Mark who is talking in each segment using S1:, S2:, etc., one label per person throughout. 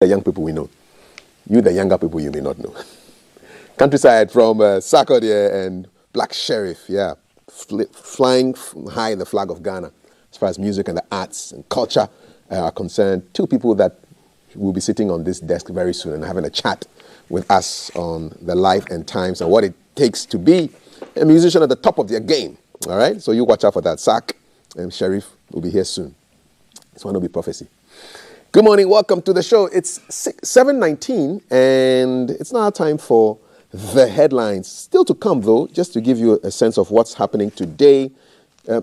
S1: the young people we know. You, the younger people, you may not know. Countryside from Sarkodie and Black Sheriff, yeah. Flying high the flag of Ghana as far as music and the arts and culture are concerned. Two people that will be sitting on this desk very soon and having a chat with us on the life and times and what it takes to be a musician at the top of their game. All right? So you watch out for that. Sark and Sheriff will be here soon. This one will be prophecy. Good morning. Welcome to the show. It's 7:19 and it's now time for the headlines. Still to come, though, just to give you a sense of what's happening today.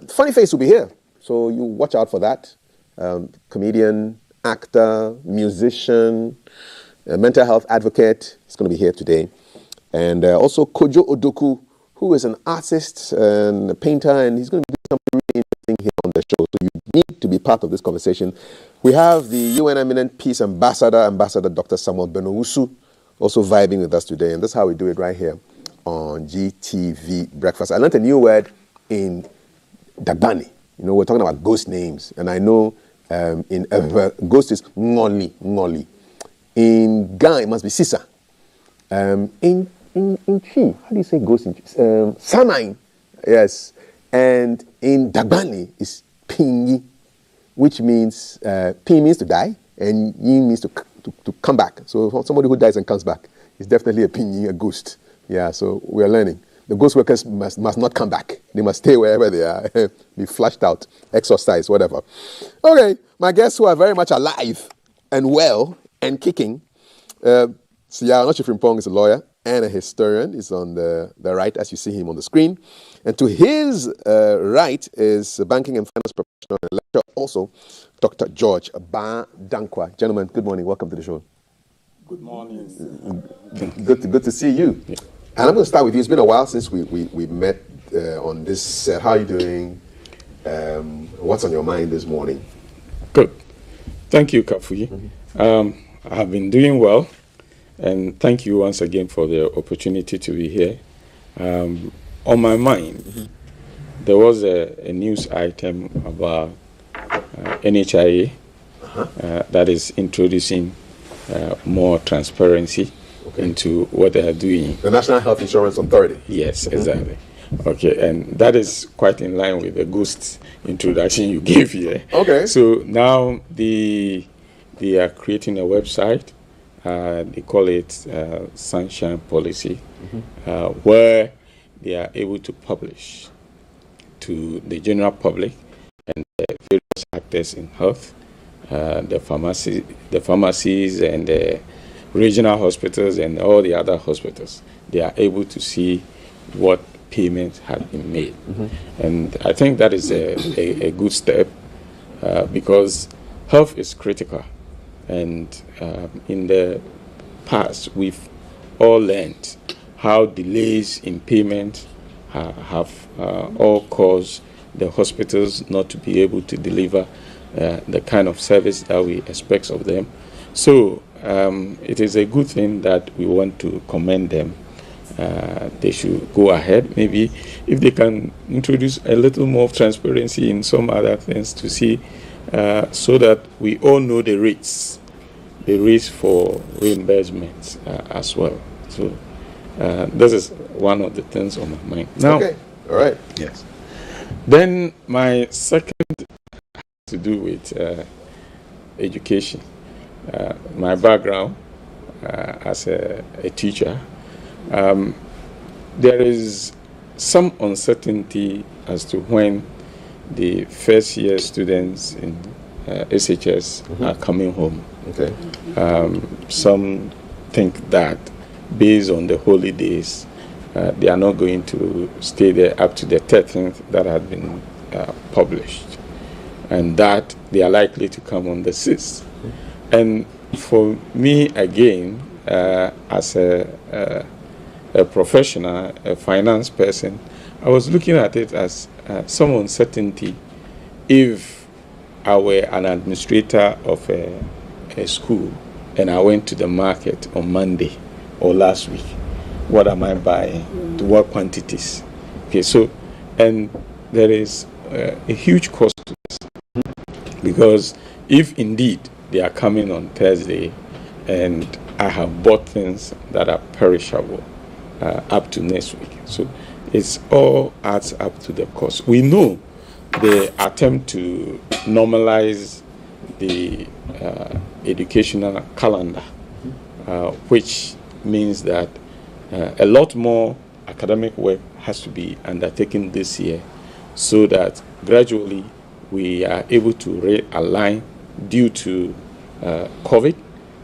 S1: Funny Face will be here, so you watch out for that. Comedian, actor, musician, mental health advocate. He's going to be here today. And also Kojo Odoku, who is an artist and a painter, and he's going to do something really interesting here on the show. So you need to be part of this conversation. We have the UN Eminent Peace Ambassador, Ambassador Dr. Samuel Benowusu, also vibing with us today. And that's how we do it right here on GTV Breakfast. I learned a new word in Dagbani. You know, we're talking about ghost names. And I know ghost is Ngoli. In Ga, it must be Sisa. In Chi, how do you say ghost in Chi? Samine, yes. And in Dagbani is Pingi, which means, Pin means to die, and Yin means to come back. So for somebody who dies and comes back, it's definitely a Pingi, a ghost. Yeah, so we are learning. The ghost workers must not come back. They must stay wherever they are, be flushed out, exorcised, whatever. Okay, my guests who are very much alive and well and kicking. Siya Nochifrimpong is a lawyer and a historian. He's on the right as you see him on the screen. And to his right is a banking and finance professional and lecturer also, Dr. George Ba Dankwa. Gentlemen, good morning. Welcome to the show.
S2: Good morning.
S1: Good to see you. Yeah. And I'm going to start with you. It's been a while since we met on this set. How are you doing? What's on your mind this morning?
S2: Good. Thank you, Kafuyi. Mm-hmm. I have been doing well. And thank you once again for the opportunity to be here. On my mind, there was a news item about NHIA that is introducing more transparency into what they are doing.
S1: The National Health Insurance Authority.
S2: Yes, exactly. Okay, and that is quite in line with the ghost introduction you gave here.
S1: Okay.
S2: So now they are creating a website. They call it Sunshine Policy, where they are able to publish to the general public and the various actors in health, the pharmacies and the regional hospitals and all the other hospitals. They are able to see what payments have been made. And I think that is a good step because health is critical. And in the past, we've all learned how delays in payment have all caused the hospitals not to be able to deliver the kind of service that we expect of them. So it is a good thing that we want to commend them. They should go ahead. Maybe if they can introduce a little more transparency in some other things to see so that we all know the rates for reimbursements as well. So this is one of the things on my mind. Now,
S1: okay, all right.
S2: Yes. Then my second has to do with education. My background as a teacher, there is some uncertainty as to when the first year students in SHS are coming home.
S1: Okay.
S2: Some think that based on the holidays, they are not going to stay there up to the 13th that had been published, and that they are likely to come on the 6th. And for me, again, as a professional, a finance person, I was looking at it as some uncertainty. If I were an administrator of a school and I went to the market on Monday or last week, what am I buying? To what quantities? Okay, so, and there is a huge cost to this because if indeed they are coming on Thursday and I have bought things that are perishable up to next week. So it's all adds up to the cost. We know the attempt to normalize the educational calendar, which means that a lot more academic work has to be undertaken this year so that gradually we are able to realign due to COVID,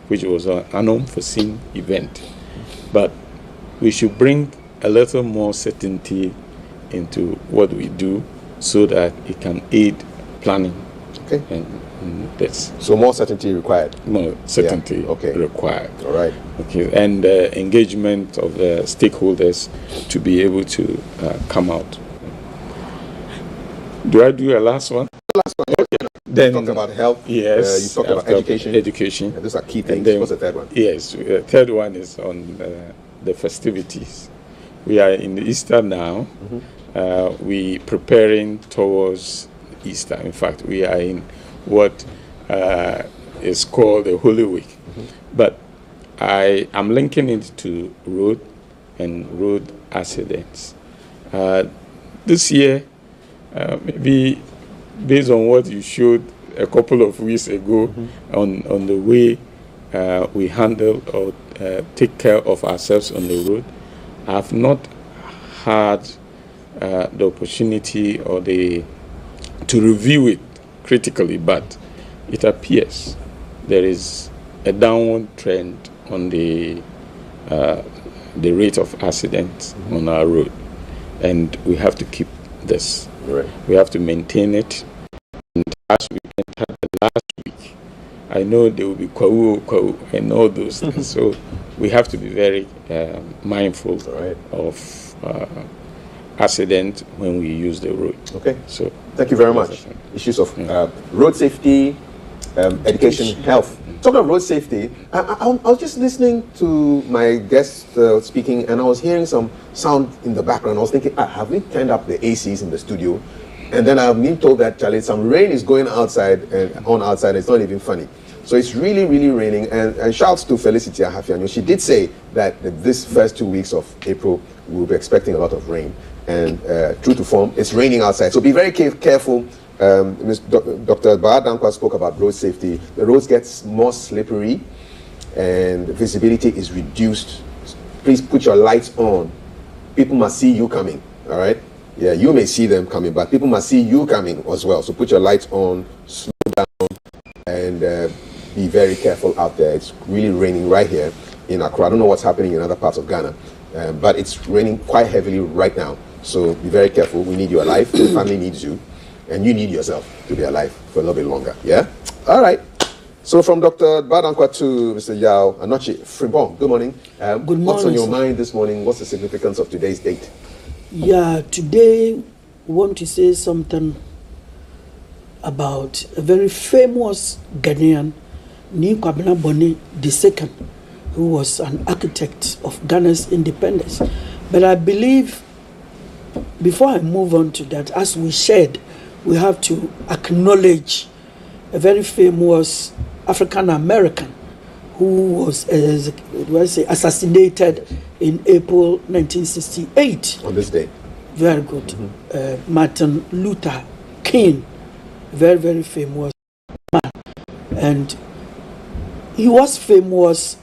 S2: which was an unforeseen event. But we should bring a little more certainty into what we do so that it can aid planning.
S1: Okay.
S2: And that's
S1: so more certainty required.
S2: More certainty required.
S1: All right.
S2: Okay. And engagement of the stakeholders to be able to come out. Do I do a last one?
S1: Last one.
S2: Okay.
S1: Then you talked about health.
S2: Yes.
S1: You talked about education.
S2: Education.
S1: And those are key things.
S2: Then,
S1: what's the third one?
S2: Yes. The third one is on the festivities. We are in Easter now. Mm-hmm. We preparing towards Easter. In fact, we are in what is called the Holy Week. Mm-hmm. But I am linking it to road and road accidents. This year, maybe based on what you showed a couple of weeks ago, mm-hmm. on the way we handle or take care of ourselves on the road, I have not had the opportunity or to review it critically, but it appears there is a downward trend on the rate of accidents mm-hmm. on our road, and we have to keep this.
S1: Right.
S2: We have to maintain it. And as we entered the last week, I know there will be kwawu and all those things. So we have to be very mindful of accident when we use the road.
S1: Okay.
S2: So
S1: thank you very much. Issues of road safety, education, health. Talking of road safety, I was just listening to my guest speaking, and I was hearing some sound in the background. I was thinking, have we turned up the ACs in the studio? And then I've been told that, Charlie, some rain is going outside and on outside. It's not even funny. So it's really, really raining. And shouts to Felicity Ahafiano. She did say that this first 2 weeks of April, we'll be expecting a lot of rain. And true to form, it's raining outside. So be very careful. Dr. Badankwa spoke about road safety. The roads get more slippery and visibility is reduced. Please put your lights on. People must see you coming, all right? Yeah, you may see them coming, but people must see you coming as well. So put your lights on, slow down, and be very careful out there. It's really raining right here in Accra. I don't know what's happening in other parts of Ghana, but it's raining quite heavily right now. So be very careful. We need you alive. The family needs you. And you need yourself to be alive for a little bit longer. Yeah? All right. So from Dr. Badankwa to Mr. Yao Anochi Fribon, good morning.
S3: Good morning.
S1: What's on your mind this morning? What's the significance of today's date?
S3: Yeah, today we want to say something about a very famous Ghanaian, Ni Kwabena Boni II, who was an architect of Ghana's independence. But I believe, before I move on to that, as we shared, we have to acknowledge a very famous African-American who was assassinated in April 1968.
S1: On this day.
S3: Very good. Mm-hmm. Martin Luther King, very, very famous man. And he was famous,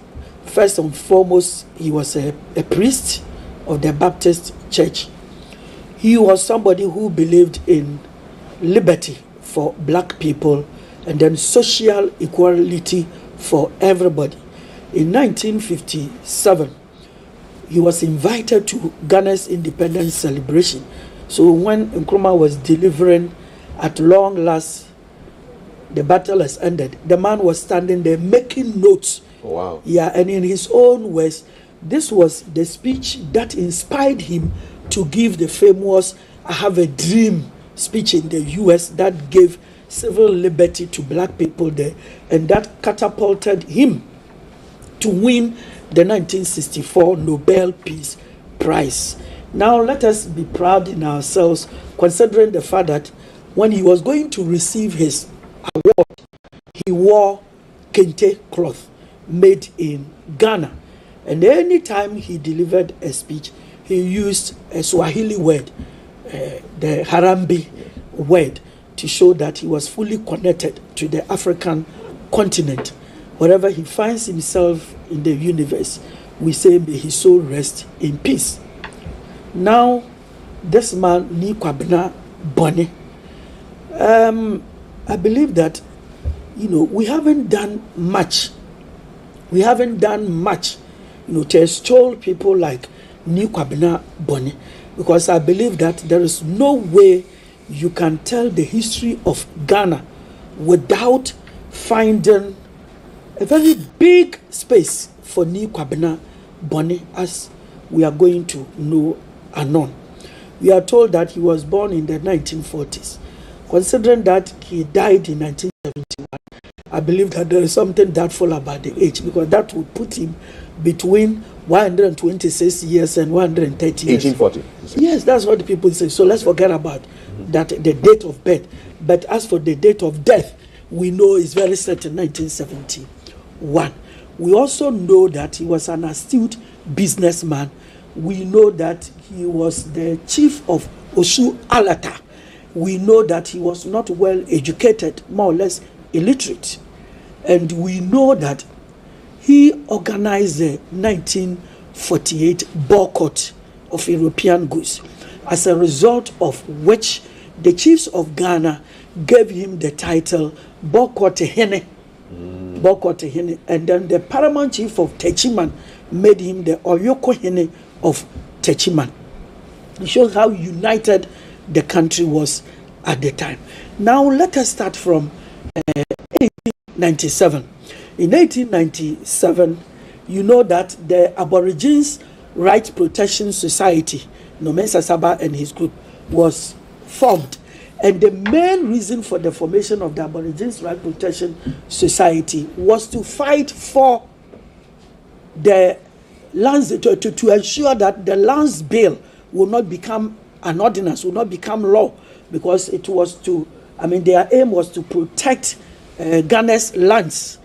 S3: first and foremost, he was a priest of the Baptist Church. He was somebody who believed in liberty for black people and then social equality for everybody. In 1957, he was invited to Ghana's independence celebration. So when Nkrumah was delivering, at long last, the battle has ended, the man was standing there making notes.
S1: Oh, wow.
S3: Yeah, and in his own words, this was the speech that inspired him to give the famous "I Have a Dream" speech in the US that gave civil liberty to black people there, and that catapulted him to win the 1964 Nobel Peace Prize. Now let us be proud in ourselves, considering the fact that when he was going to receive his award, he wore kente cloth. made in Ghana. And anytime he delivered a speech, he used a Swahili word, the Harambe word, to show that he was fully connected to the African continent. Wherever he finds himself in the universe, we say, may his soul rest in peace. Now, this man, Nii Kwabena Bonney, I believe that, we haven't done much. We haven't done much, to extol people like Nii Kwabena Bonney, because I believe that there is no way you can tell the history of Ghana without finding a very big space for Nii Kwabena Bonney, as we are going to know anon. We are told that he was born in the 1940s. Considering that he died in 1971, I believe that there is something doubtful about the age, because that would put him between 126 years and 130 years.
S1: 1840.
S3: Yes, that's what the people say. So let's forget about that, the date of birth. But as for the date of death, we know it's very certain, 1971. We also know that he was an astute businessman. We know that he was the chief of Osu Alata. We know that he was not well educated, more or less illiterate. And we know that he organized the 1948 boycott of European goods, as a result of which the chiefs of Ghana gave him the title Boycott Hene. Boycott Hene. And then the paramount chief of Techiman made him the Oyoko Hene of Techiman. It shows how united the country was at the time. Now let us start from 1897. In 1897, you know that the Aborigines Rights Protection Society, Nomensa Saba and his group, was formed. And the main reason for the formation of the Aborigines Rights Protection Society was to fight for the lands, to ensure that the lands bill will not become an ordinance, will not become law, because it was their aim was to protect Ghana's lands,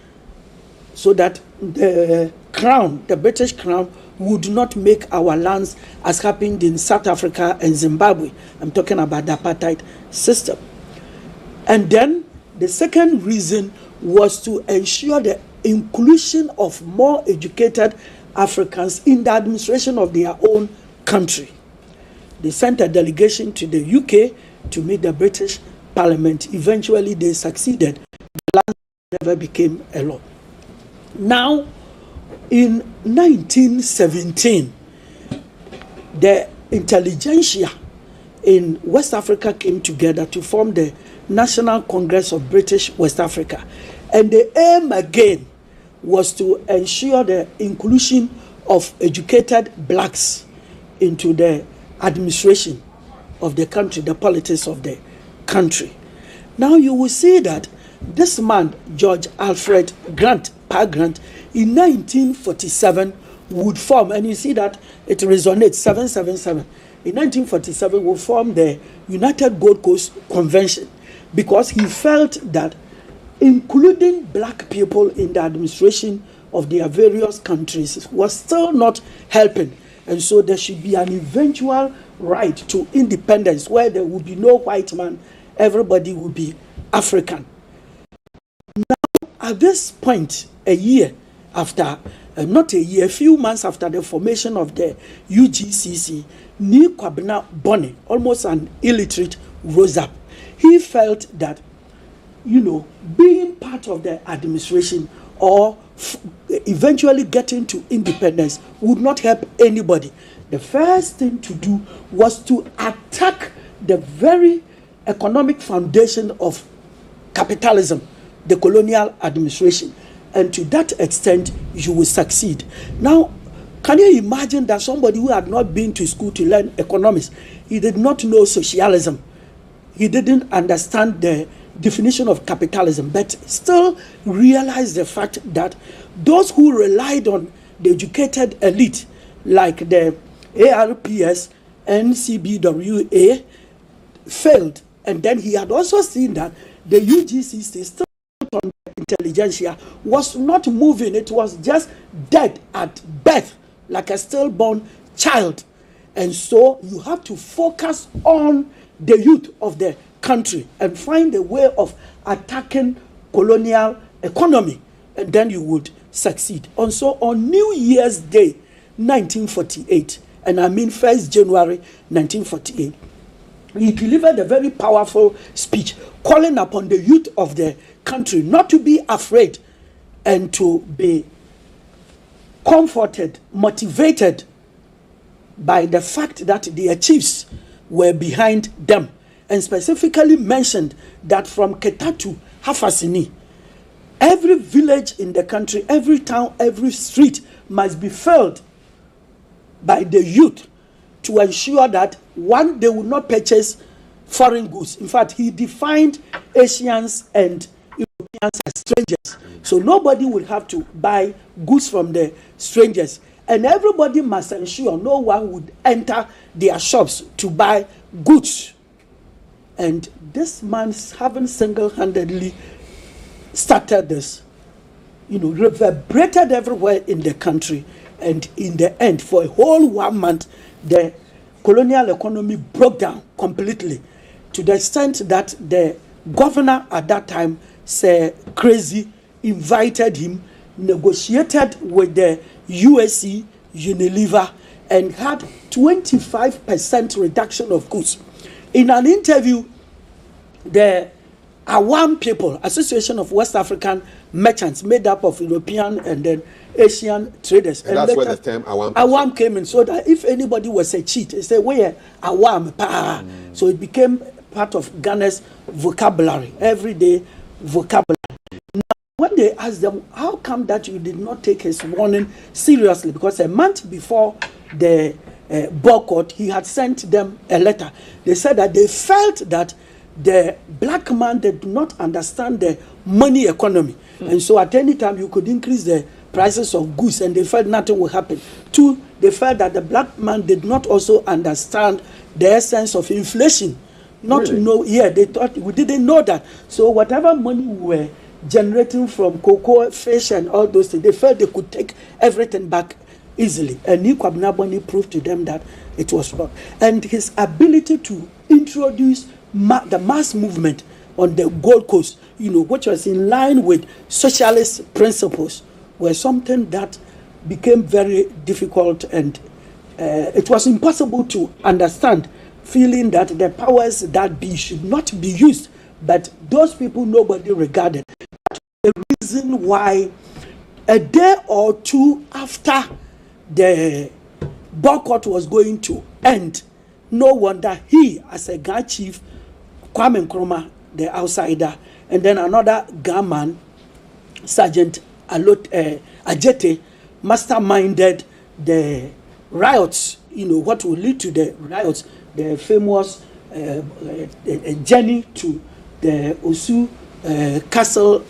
S3: so that the crown, the British crown, would not make our lands as happened in South Africa and Zimbabwe. I'm talking about the apartheid system. And then the second reason was to ensure the inclusion of more educated Africans in the administration of their own country. They sent a delegation to the UK to meet the British Parliament. Eventually, they succeeded. The land never became a law. Now, in 1917, the intelligentsia in West Africa came together to form the National Congress of British West Africa. And the aim again was to ensure the inclusion of educated blacks into the administration of the country, the politics of the country. Now you will see that this man, George Alfred Grant, Pa Grant, in 1947 would form, and you see that it resonates, 777. In 1947 would form the United Gold Coast Convention, because he felt that including black people in the administration of their various countries was still not helping. And so there should be an eventual right to independence where there would be no white man, everybody would be African. Now, at this point, a year after, a few months after the formation of the UGCC, Nii Kwabena Bonney, almost an illiterate, rose up. He felt that, being part of the administration or eventually getting to independence would not help anybody. The first thing to do was to attack the very economic foundation of capitalism, the colonial administration. And to that extent, you will succeed. Now, can you imagine that somebody who had not been to school to learn economics, he did not know socialism, he didn't understand the definition of capitalism, but still realized the fact that those who relied on the educated elite, like the ARPS, NCBWA, failed. And then he had also seen that the UGCC still on the intelligentsia was not moving. It was just dead at birth, like a stillborn child. And so you have to focus on the youth of the country and find a way of attacking colonial economy, and then you would succeed. And so on New Year's Day, 1948, and I mean 1st January 1948, he delivered a very powerful speech calling upon the youth of the country not to be afraid and to be comforted, motivated by the fact that their chiefs were behind them, and specifically mentioned that from Keta to Hafasini, every village in the country, every town, every street must be filled by the youth to ensure that, one, they will not purchase foreign goods. In fact, he defined Asians and Europeans as strangers. So nobody will have to buy goods from the strangers. And everybody must ensure no one would enter their shops to buy goods. And this man, having single-handedly started this, reverberated everywhere in the country. And in the end, for a whole 1 month, the colonial economy broke down completely, to the extent that the governor at that time, Sir Crazy, invited him, negotiated with the USC, Unilever, and had 25% reduction of goods. In an interview, the Awam people, Association of West African Merchants, made up of European and then Asian traders.
S1: And that's where the term
S3: Awam came in, so that if anybody was a cheat, they say, "Where Awam pa." So it became part of Ghana's vocabulary, everyday vocabulary. Now, when they asked them, how come that you did not take his warning seriously? Because a month before the boycott, he had sent them a letter. They said that they felt that the black man did not understand the money economy. And so at any time you could increase the prices of goods, and they felt nothing would happen. Two, they felt that the black man did not also understand the essence of inflation. Not to know, they thought we didn't know that. So whatever money we were generating from cocoa, fish, and all those things, they felt they could take everything back easily. And Nico Abnaboni proved to them that it was wrong. And his ability to introduce the mass movement on the Gold Coast, which was in line with socialist principles, were something that became very difficult, and it was impossible to understand, feeling that the powers that be should not be used. But those people nobody regarded. The reason why a day or two after the boycott was going to end, no wonder he, as a Ga chief, Kwame Nkrumah, the outsider, and then another Ga man, Sergeant Ajete, masterminded the riots, what will lead to the riots, the famous journey to the Osu Castle,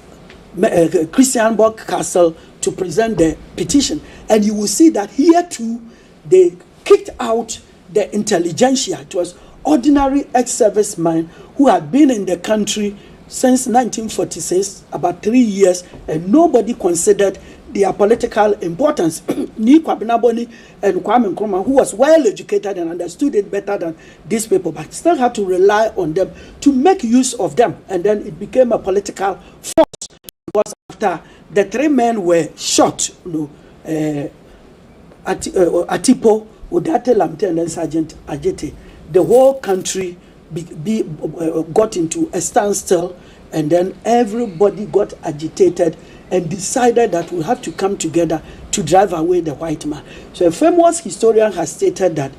S3: Christiansborg Castle, to present the petition. And you will see that here too, they kicked out the intelligentsia. It was ordinary ex-servicemen who had been in the country since 1946, about 3 years, and nobody considered their political importance. Nico Abnaboni and Kwame Nkrumah, who was well educated and understood it better than these people, but still had to rely on them to make use of them. And then it became a political force, because after the three men were shot, Atipo, Udate Lamte, and then Sergeant Ajete, the whole country got into a standstill, and then everybody got agitated and decided that we have to come together to drive away the white man. So a famous historian has stated that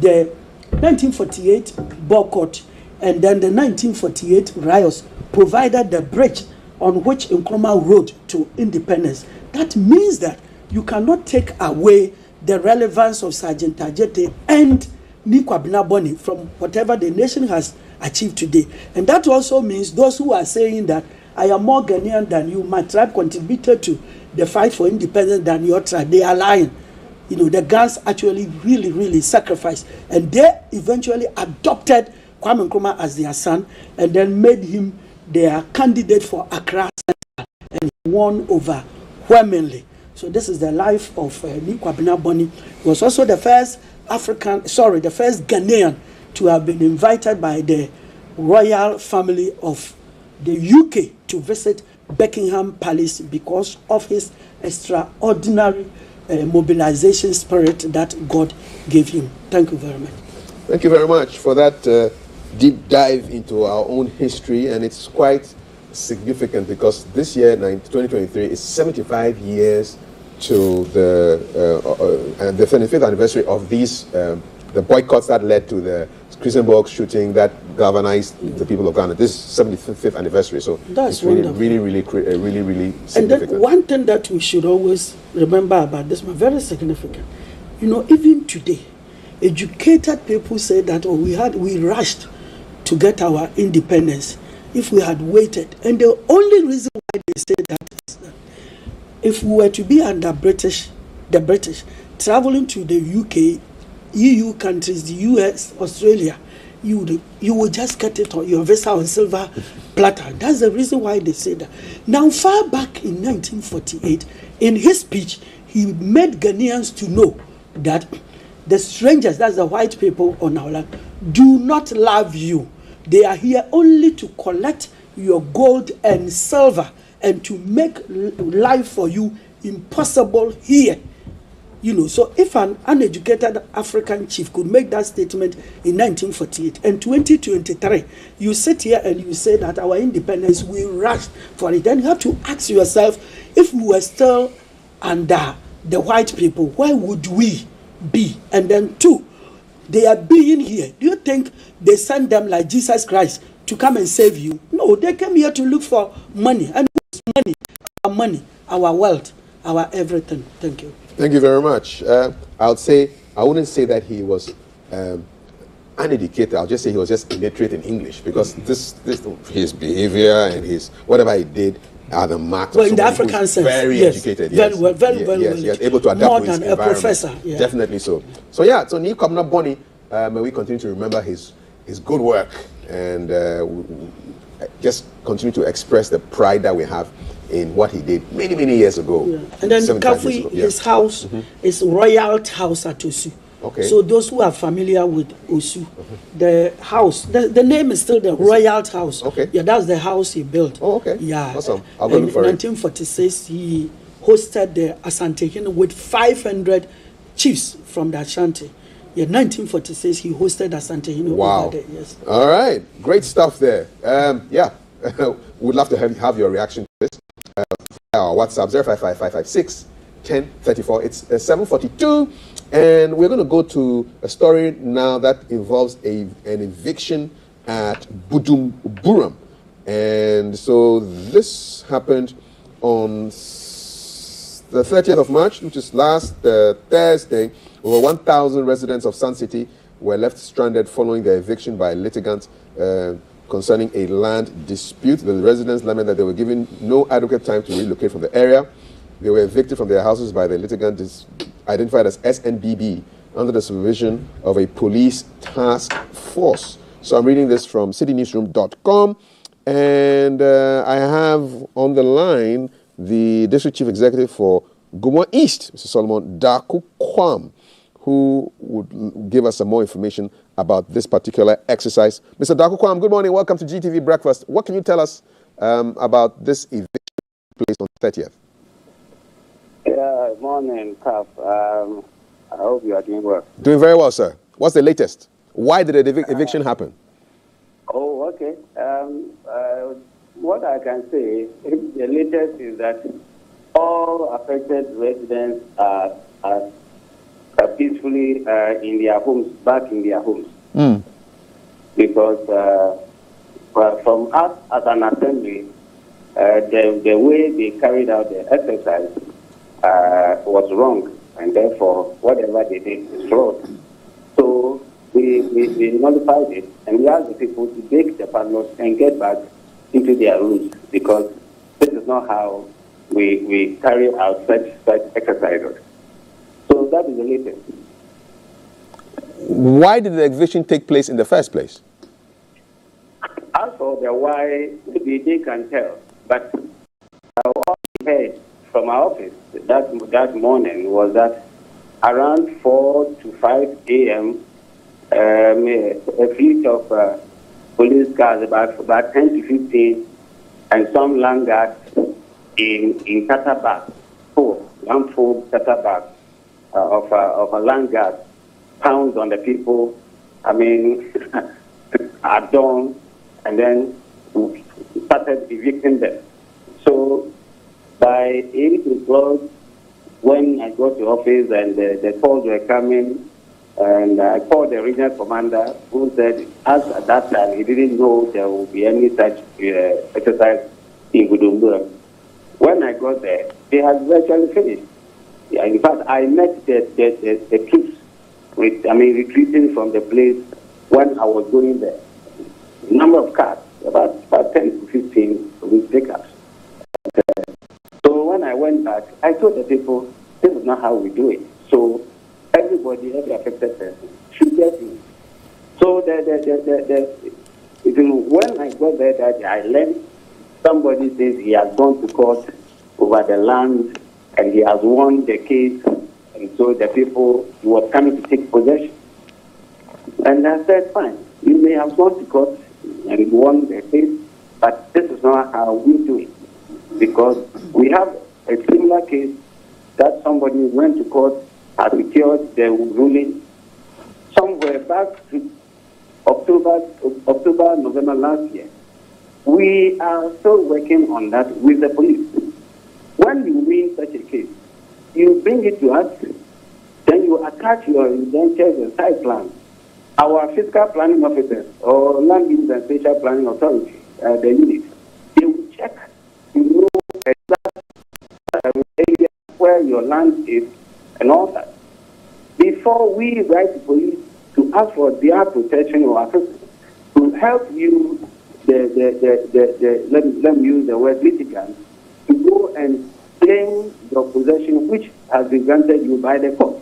S3: the 1948 boycott and then the 1948 riots provided the bridge on which Nkrumah rode to independence. That means that you cannot take away the relevance of Sergeant Ajete and Nico Abnaboni from whatever the nation has achieved today. And that also means those who are saying that I am more Ghanaian than you, my tribe contributed to the fight for independence than your tribe, they are lying. The Gans actually really sacrificed, and they eventually adopted Kwame Nkrumah as their son, and then made him their candidate for Accra Central. and he won overwhelmingly. So this is the life of Nii Kwabena Bonney. He was also the first the first Ghanaian to have been invited by the royal family of the UK to visit Buckingham Palace because of his extraordinary mobilization spirit that God gave him. Thank you very much.
S1: Thank you very much for that deep dive into our own history, and it's quite significant because this year, 2023, is 75 years to the 75th anniversary of these the boycotts that led to the Christiansborg shooting that galvanized the people of Ghana. This is 75th anniversary, so
S3: that's
S1: it's really,
S3: wonderful.
S1: really significant.
S3: And then one thing that we should always remember about this, very significant. You know, even today, educated people say that we rushed to get our independence if we had waited. And the only reason why they say that is that if we were to be under the British, traveling to the UK, EU countries, the US, Australia, you would just get it on your visa on silver platter. That's the reason why they say that. Now, far back in 1948, in his speech, he made Ghanaians to know that the strangers, that's the white people on our land, do not love you. They are here only to collect your gold and silver and to make life for you impossible here. You know, so if an uneducated African chief could make that statement in 1948 and 2023, you sit here and you say that our independence, we rushed for it. Then you have to ask yourself, if we were still under the white people, where would we be? And then two, they are being here. Do you think they send them like Jesus Christ to come and save you? No, they came here to look for money. And money, our wealth, our everything. Thank you.
S1: Thank you very much. I wouldn't say that he was uneducated. I'll just say he was just illiterate in English, because his behavior and his whatever he did are the marks of
S3: in the
S1: someone
S3: African
S1: who's
S3: sense,
S1: very
S3: yes.
S1: educated.
S3: Very
S1: Yes.
S3: well, very well.
S1: Yes, yes, able to adapt
S3: more
S1: to his
S3: than a
S1: environment.
S3: professor. Yeah.
S1: Definitely so. So yeah, so Nii Kwabena Bonney, may we continue to remember his good work and just continue to express the pride that we have in what he did many years ago.
S3: Yeah. And then
S1: 75 years
S3: Kafui,
S1: ago. Yeah.
S3: his house is Royal House at Osu.
S1: Okay.
S3: So those who are familiar with Osu, the house, the name is still the Royal House.
S1: Okay.
S3: Yeah, that's the house he built.
S1: Oh, okay.
S3: Yeah.
S1: Awesome. I'll go look for it.
S3: In 1946, he hosted the Asante with 500 chiefs from the Ashanti. Yeah, 1946, he hosted Asante.
S1: Wow.
S3: Over there, yes.
S1: All right. Great stuff there. Yeah. We'd love to have your reaction to this. Our WhatsApp 0555561034. It's 7:42, and we're going to go to a story now that involves an eviction at Budum Buram. And so this happened on the 30th of March, which is last Thursday. Over 1,000 residents of Sun City were left stranded following their eviction by litigants concerning a land dispute. The residents lament that they were given no adequate time to relocate from the area. They were evicted from their houses by the litigant identified as SNBB under the supervision of a police task force. So I'm reading this from citynewsroom.com, and I have on the line the District Chief Executive for Gumwa East, Mr. Solomon Daku Kwam, who would give us some more information about this particular exercise. Mr. Daku Kwam, good morning. Welcome to GTV Breakfast. What can you tell us about this eviction place on the 30th?
S4: Yeah, morning, Kaf. I hope you are doing well.
S1: Doing very well, sir. What's the latest? Why did the eviction happen?
S4: Oh, okay. What I can say, the latest is that all affected residents are peacefully in their homes, back in their homes. Because from us as an assembly, the way they carried out the exercise was wrong, and therefore whatever they did is wrong. So we nullified it, and we asked the people to take the padlocks and get back into their rooms, because this is not how we carry out such exercises. So that is the latest.
S1: Why did the eviction take place in the first place?
S4: As for the why, maybe they can tell, but what we heard from our office that morning was that around 4 to 5 a.m., a fleet of police cars, about 10 to 15, and some land guards in Tata one full Tata bag of a land guard pounds on the people, I mean, at dawn, and then started evicting them. So by 8 o'clock, when I got to office and the calls were coming, and I called the regional commander, who said, as at that time, he didn't know there would be any such exercise in Bujumbura. When I got there, they had virtually finished. Yeah, in fact, I met the troops, retreating from the place when I was going there. Number of cars, about 10 to 15 police pickups. So when I went back, I told the people, this is not how we do it. So everybody, every affected person, should get in. So when I got there that day, I learned somebody says he has gone to court over the land and he has won the case, and so the people were coming to take possession. And I said, fine, you may have gone to court and won the case, but this is not how we do it. Because we have a similar case that somebody went to court, has secured the ruling somewhere back to October, November last year. We are still working on that with the police. When you win such a case, you bring it to us, then you attach your indentures and site plans. Our fiscal planning officers or land use and spatial planning authority, the unit, they will check to know exactly area where your land is and all that. Before we write to police to ask for their protection or assistance, to help you, let me use the word litigant, to go and claim your possession which has been granted you by the court.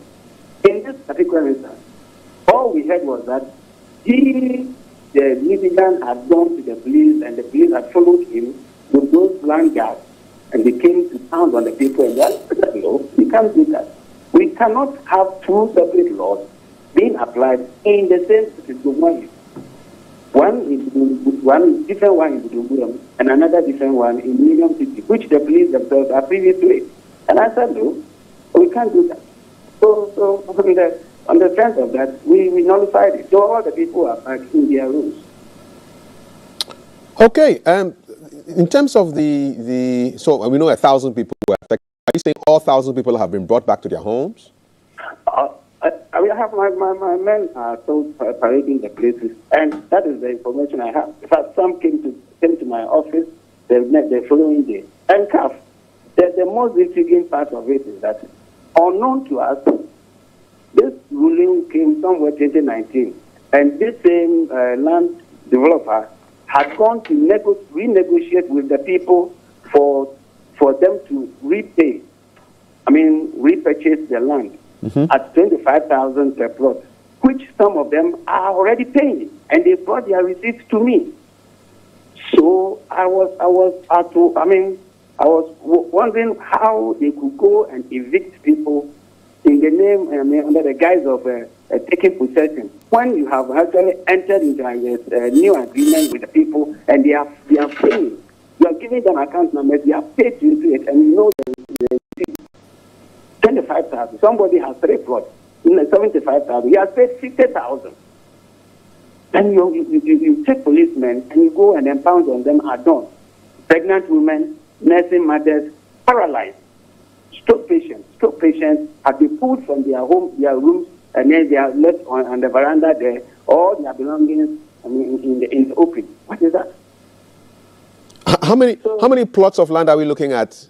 S4: In this particular instance, all we heard was that the litigant had gone to the police and the police had followed him with those land guards and they came to pound on the people and said, no, we can't do that. We cannot have two separate laws being applied in the same situation. One different one in Bujumbura and another different one in Millennium City, which the police themselves are privy to it. And I said, no, we can't do that. So on the strength of that, we nullified it. So all the people are back in their rooms.
S1: Okay. In terms of so we know 1,000 people were affected. Are you saying all 1,000 people have been brought back to their homes?
S4: I have my men are still parading the places, and that is the information I have. In fact, some came to my office the following day. And CAF, the most intriguing part of it is that, unknown to us, this ruling came somewhere 2019, and this same land developer had gone to renegotiate with the people for them to repurchase the land at 25,000 per plot, which some of them are already paying, and they brought their receipts to me. So I was wondering how they could go and evict people in the name, under the guise of taking possession, when you have actually entered into a new agreement with the people and they are paying. You are giving them account numbers, they are paid into it, and you know the 25,000. Somebody has 3 plots, 75,000. He has paid 50,000. Then you take policemen and you go and then pound on them at dawn. Pregnant women, nursing mothers, paralyzed. Stroke patients have been pulled from their rooms, and then they are left on the veranda there, all their belongings in the open. What is that?
S1: How many plots of land are we looking at?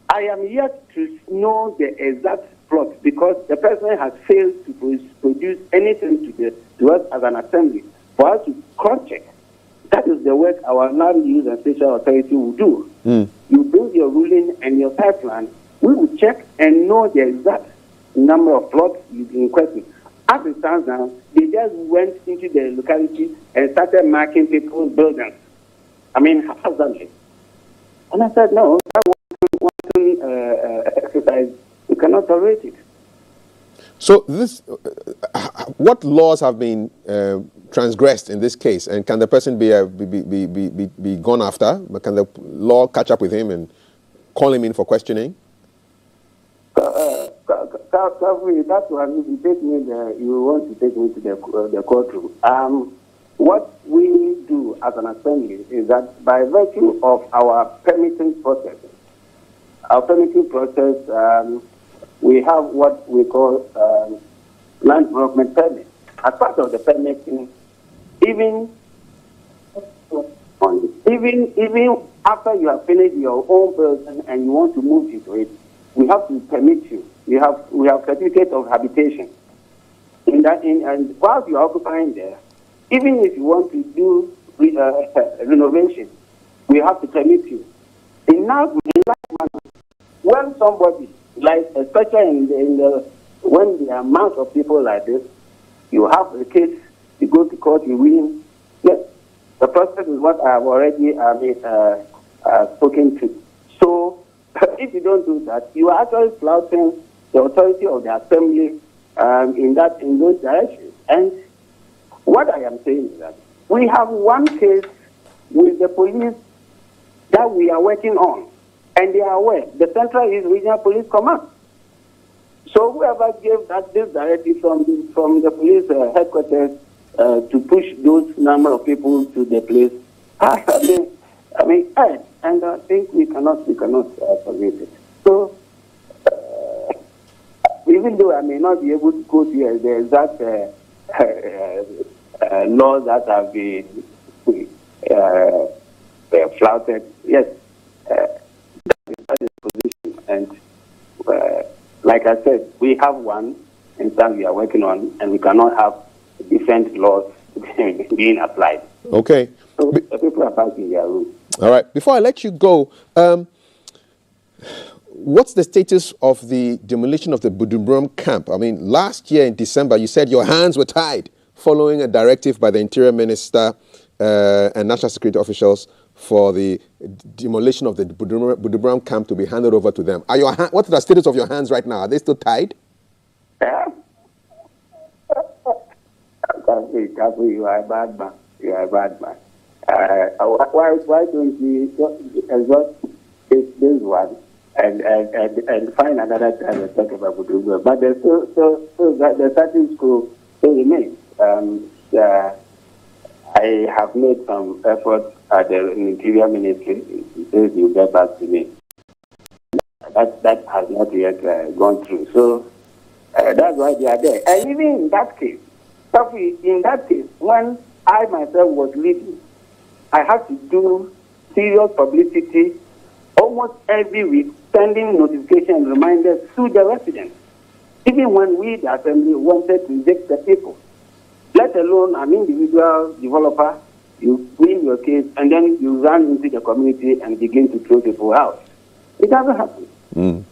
S4: I am yet to know the exact plot because the person has failed to produce anything to us as an assembly for us to cross-check. That is the work our land use and spatial authority will do. You bring your ruling and your site plan, we will check and know the exact number of plots in question. As it stands now, they just went into the locality and started marking people's buildings. Haphazardly. And I said, no, that wanton exercise, we cannot tolerate it.
S1: So this, what laws have been transgressed in this case, and can the person be gone after? Can the law catch up with him and call him in for questioning?
S4: That's why you take me there. You want to take me to the courtroom. What we do as an assembly is that by virtue of our permitting process, we have what we call land development permit. As part of the permitting, even after you have finished your own person and you want to move into it, we have to permit you. We have certificate of habitation. And whilst you are occupying there, even if you want to do renovation, we have to permit you. In that manner, when somebody, like especially when there are amounts of people like this, you have a case, you go to court, you win. Yes, the process is what I have already spoken to. So if you don't do that, you are actually flouting the authority of the assembly in those directions. And what I am saying is that we have one case with the police that we are working on, and they are aware, the Central East Regional Police Command. So whoever gave this directive from the police headquarters to push those number of people to the place, and I think we cannot forget it. So even though I may not be able to quote here the exact laws that have been flouted, yes, that is position. And like I said, we have one instance we are working on, and we cannot have different laws being applied.
S1: Okay.
S4: So people are passing their rules.
S1: All right. Before I let you go, what's the status of the demolition of the Budubram camp? I mean, last year in December, you said your hands were tied following a directive by the Interior Minister and National Security officials for the demolition of the Budubram camp to be handed over to them. What's the status of your hands right now? Are they still tied?
S4: Yeah. You are a bad man. You are a bad man. Why don't we just take this one and find another time to talk about Budubram? But the status quo still remains. I have made some efforts at the Interior Ministry. He says he'll get back to me. That has not yet gone through. So that's why they are there. And even in that case, when I myself was leading, I had to do serious publicity almost every week, sending notification and reminders to the residents. Even when we, the assembly, wanted to evict the people, let alone an individual developer, you win your case and then you run into the community and begin to throw people out. It doesn't happen.
S1: Mm.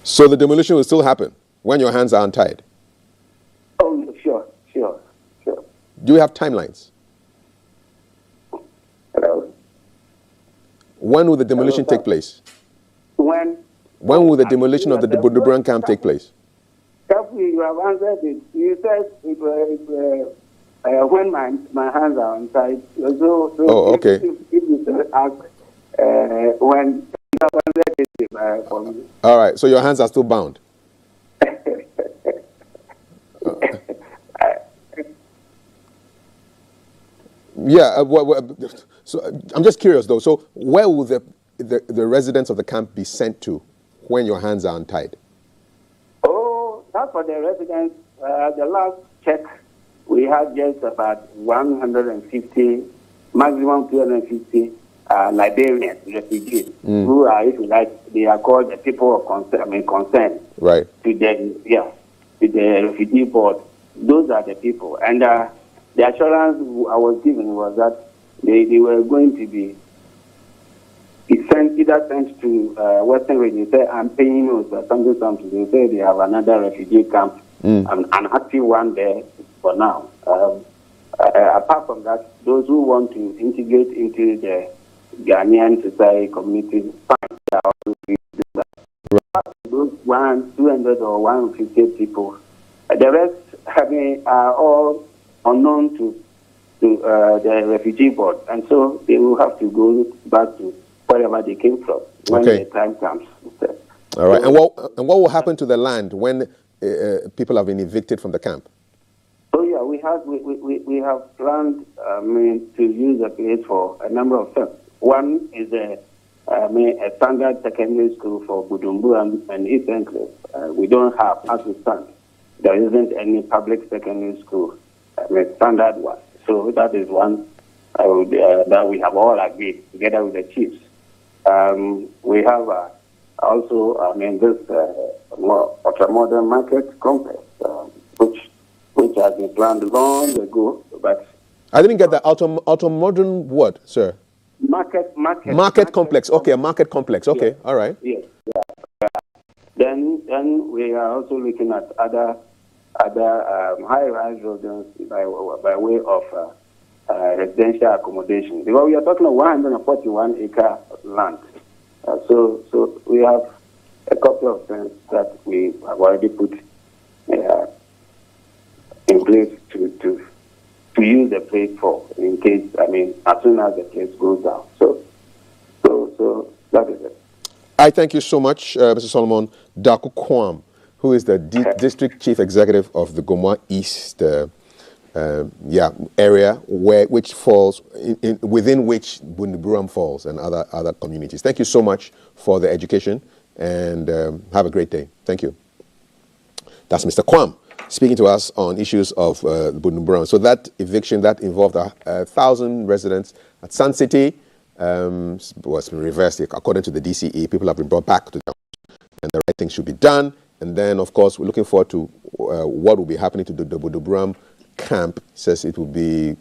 S1: So the demolition will still happen when your hands are untied?
S4: Oh, sure.
S1: Do you have timelines?
S4: Hello?
S1: When will the demolition take place?
S4: When
S1: will the demolition of the Budubram camp take place?
S4: You have answered it. You said when my hands are untied. So
S1: okay.
S4: If you still ask when you have answered it for me.
S1: All right. So your hands are still bound. Yeah. So I'm just curious though. So where will the residents of the camp be sent to when your hands are untied?
S4: That's for the residents. The last check, we had just about 150, maximum 250 Liberians, refugees, who are, if you like, they are called the people of concern.
S1: Right.
S4: To the refugee board. Those are the people. And the assurance I was given was that they were going to be either sent to Western region. Say, I'm paying you or something. They say they have another refugee camp, an active one there for now. Apart from that, those who want to integrate into Ghanaian society community funds are also free to do that. Those 200 or 150 people, the rest, are all unknown to the refugee board, and so they will have to go back to wherever they came from when the time comes.
S1: All right. And what will happen to the land when people have been evicted from the camp?
S4: So yeah, we have planned to use the place for a number of things. One is a standard secondary school for Bujumbura and East Enclave. We don't have, as we stand, there isn't any public secondary school, standard one. So that is one that we have all agreed together with the chiefs. We have also, this ultra-modern market complex, which has been planned long ago, but
S1: I didn't get that. Ultra-modern what, sir? Market complex. Okay, a market complex. Okay, all right.
S4: Yes. Yeah. Then we are also looking at other high-rise buildings by way of residential accommodation. Because we are talking of 141-acre land. So we have a couple of things that we have already put in place to use the place for, in case, as soon as the place goes down. So that is it.
S1: I thank you so much, Mr. Solomon Darko Kwam, who is the District Chief Executive of the Gomoa East area, which falls within which Bunduburam falls, and other communities. Thank you so much for the education, and have a great day. Thank you. That's Mr. Kwam speaking to us on issues of Bunduburam. So that eviction that involved 1,000 residents at Sun City was reversed. According to the DCE, people have been brought back to their homes, and the right thing should be done. And then, of course, we're looking forward to what will be happening to the Bunduburam camp. Says it will be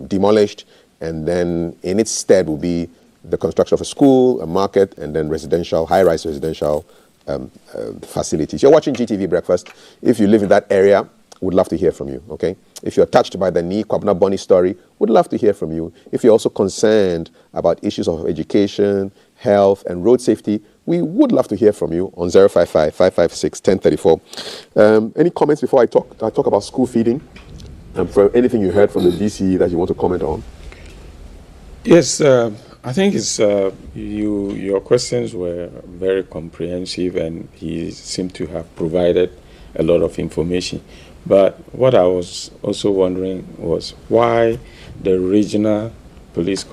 S1: demolished, and then in its stead will be the construction of a school, a market, and then high-rise residential facilities. You're watching GTV Breakfast. If you live in that area, we'd love to hear from you, okay? If you're touched by the Kwabena Bonney story, we'd love to hear from you. If you're also concerned about issues of education, health, and road safety, we would love to hear from you on 055-556-1034. Any comments before I talk about school feeding? And for anything you heard from the DCE that you want to comment on?
S2: Yes, I think it's your questions were very comprehensive, and he seemed to have provided a lot of information. But what I was also wondering was why the regional police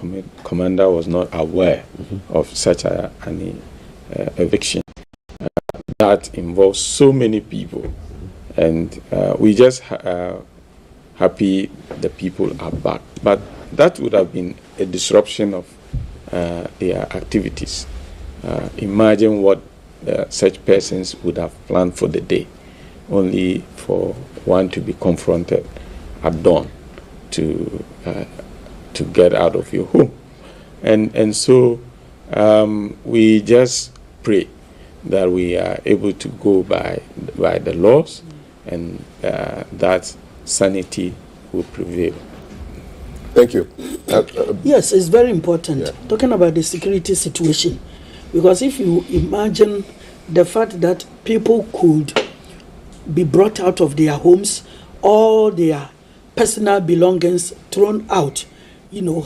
S2: commander was not aware of such an eviction that involves so many people, and we just happy the people are back. But that would have been a disruption of their activities. Imagine what such persons would have planned for the day, only for one to be confronted at dawn to get out of your home. And so we just pray that we are able to go by the laws, and that sanity will prevail.
S1: Thank you.
S3: Yes, it's very important. Yeah. Talking about the security situation, because if you imagine the fact that people could be brought out of their homes, all their personal belongings thrown out,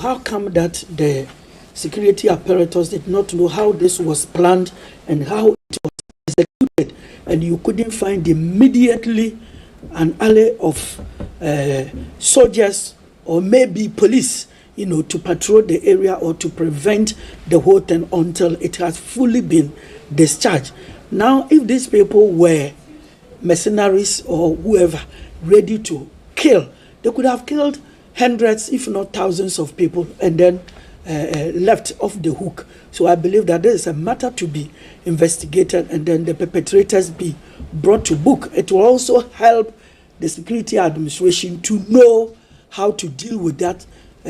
S3: how come that the security apparatus did not know how this was planned and how it was executed, and you couldn't find immediately an alley of soldiers or maybe police, to patrol the area or to prevent the whole thing until it has fully been discharged. Now, if these people were mercenaries or whoever ready to kill, they could have killed hundreds, if not thousands of people, and then left off the hook. So I believe that there is a matter to be investigated, and then the perpetrators be brought to book. It will also help the security administration to know how to deal with that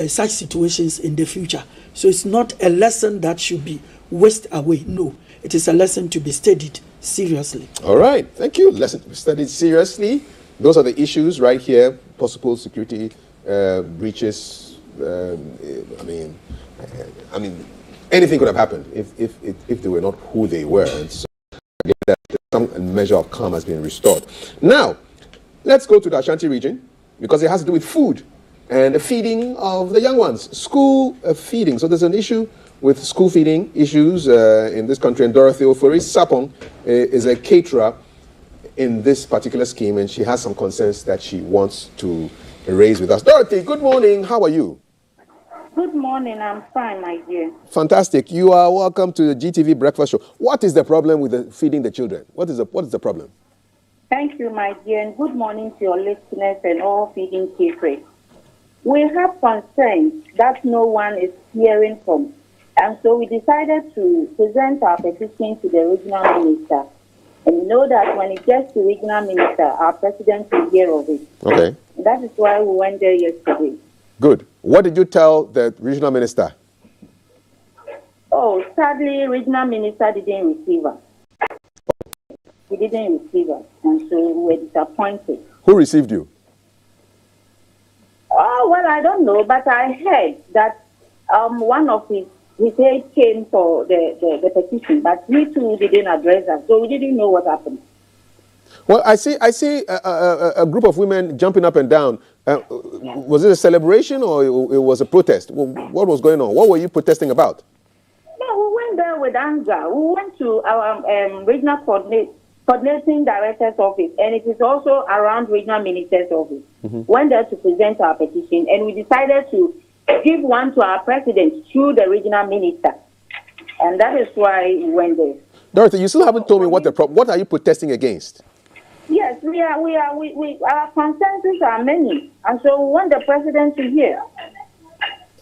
S3: such situations in the future. So it's not a lesson that should be whisked away. No, it is a lesson to be studied seriously.
S1: All right, thank you. Lesson to be studied seriously. Those are the issues right here. Possible security breaches. anything could have happened if they were not who they were. And so again, that some measure of calm has been restored. Now, let's go to the Ashanti region because it has to do with food and the feeding of the young ones. School feeding. So there's an issue with school feeding issues in this country. And Dorothy Ofori Sapong is a caterer in this particular scheme, and she has some concerns that she wants to raise with us. Dorothy, good morning. How are you?
S5: Good morning. I'm fine, my dear.
S1: Fantastic. You are welcome to the GTV Breakfast Show. What is the problem with feeding the children? What is the problem?
S5: Thank you, my dear, and good morning to your listeners and all feeding caterers. We have concerns that no one is hearing from, and so we decided to present our petition to the regional minister. And we know that when it gets to regional minister, our president will hear of it.
S1: Okay.
S5: And that is why we went there yesterday.
S1: Good. What did you tell the regional minister?
S5: Oh, sadly, regional minister didn't receive us. He didn't receive us, and so we were disappointed.
S1: Who received you?
S5: Oh, well, I don't know, but I heard that one of his aide came for the petition, but he too didn't address us, so we didn't know what happened.
S1: Well, I see a group of women jumping up and down. Was it a celebration or it was a protest? What was going on? What were you protesting about?
S5: No, we went there with anger. We went to our regional coordinating director's office, and it is also around regional minister's office. Went there to present our petition, and we decided to give one to our president through the regional minister, and that is why we went there.
S1: Dorothy, you still haven't told me what are you protesting against?
S5: Yes, our consensus are many, and so we want the president to hear.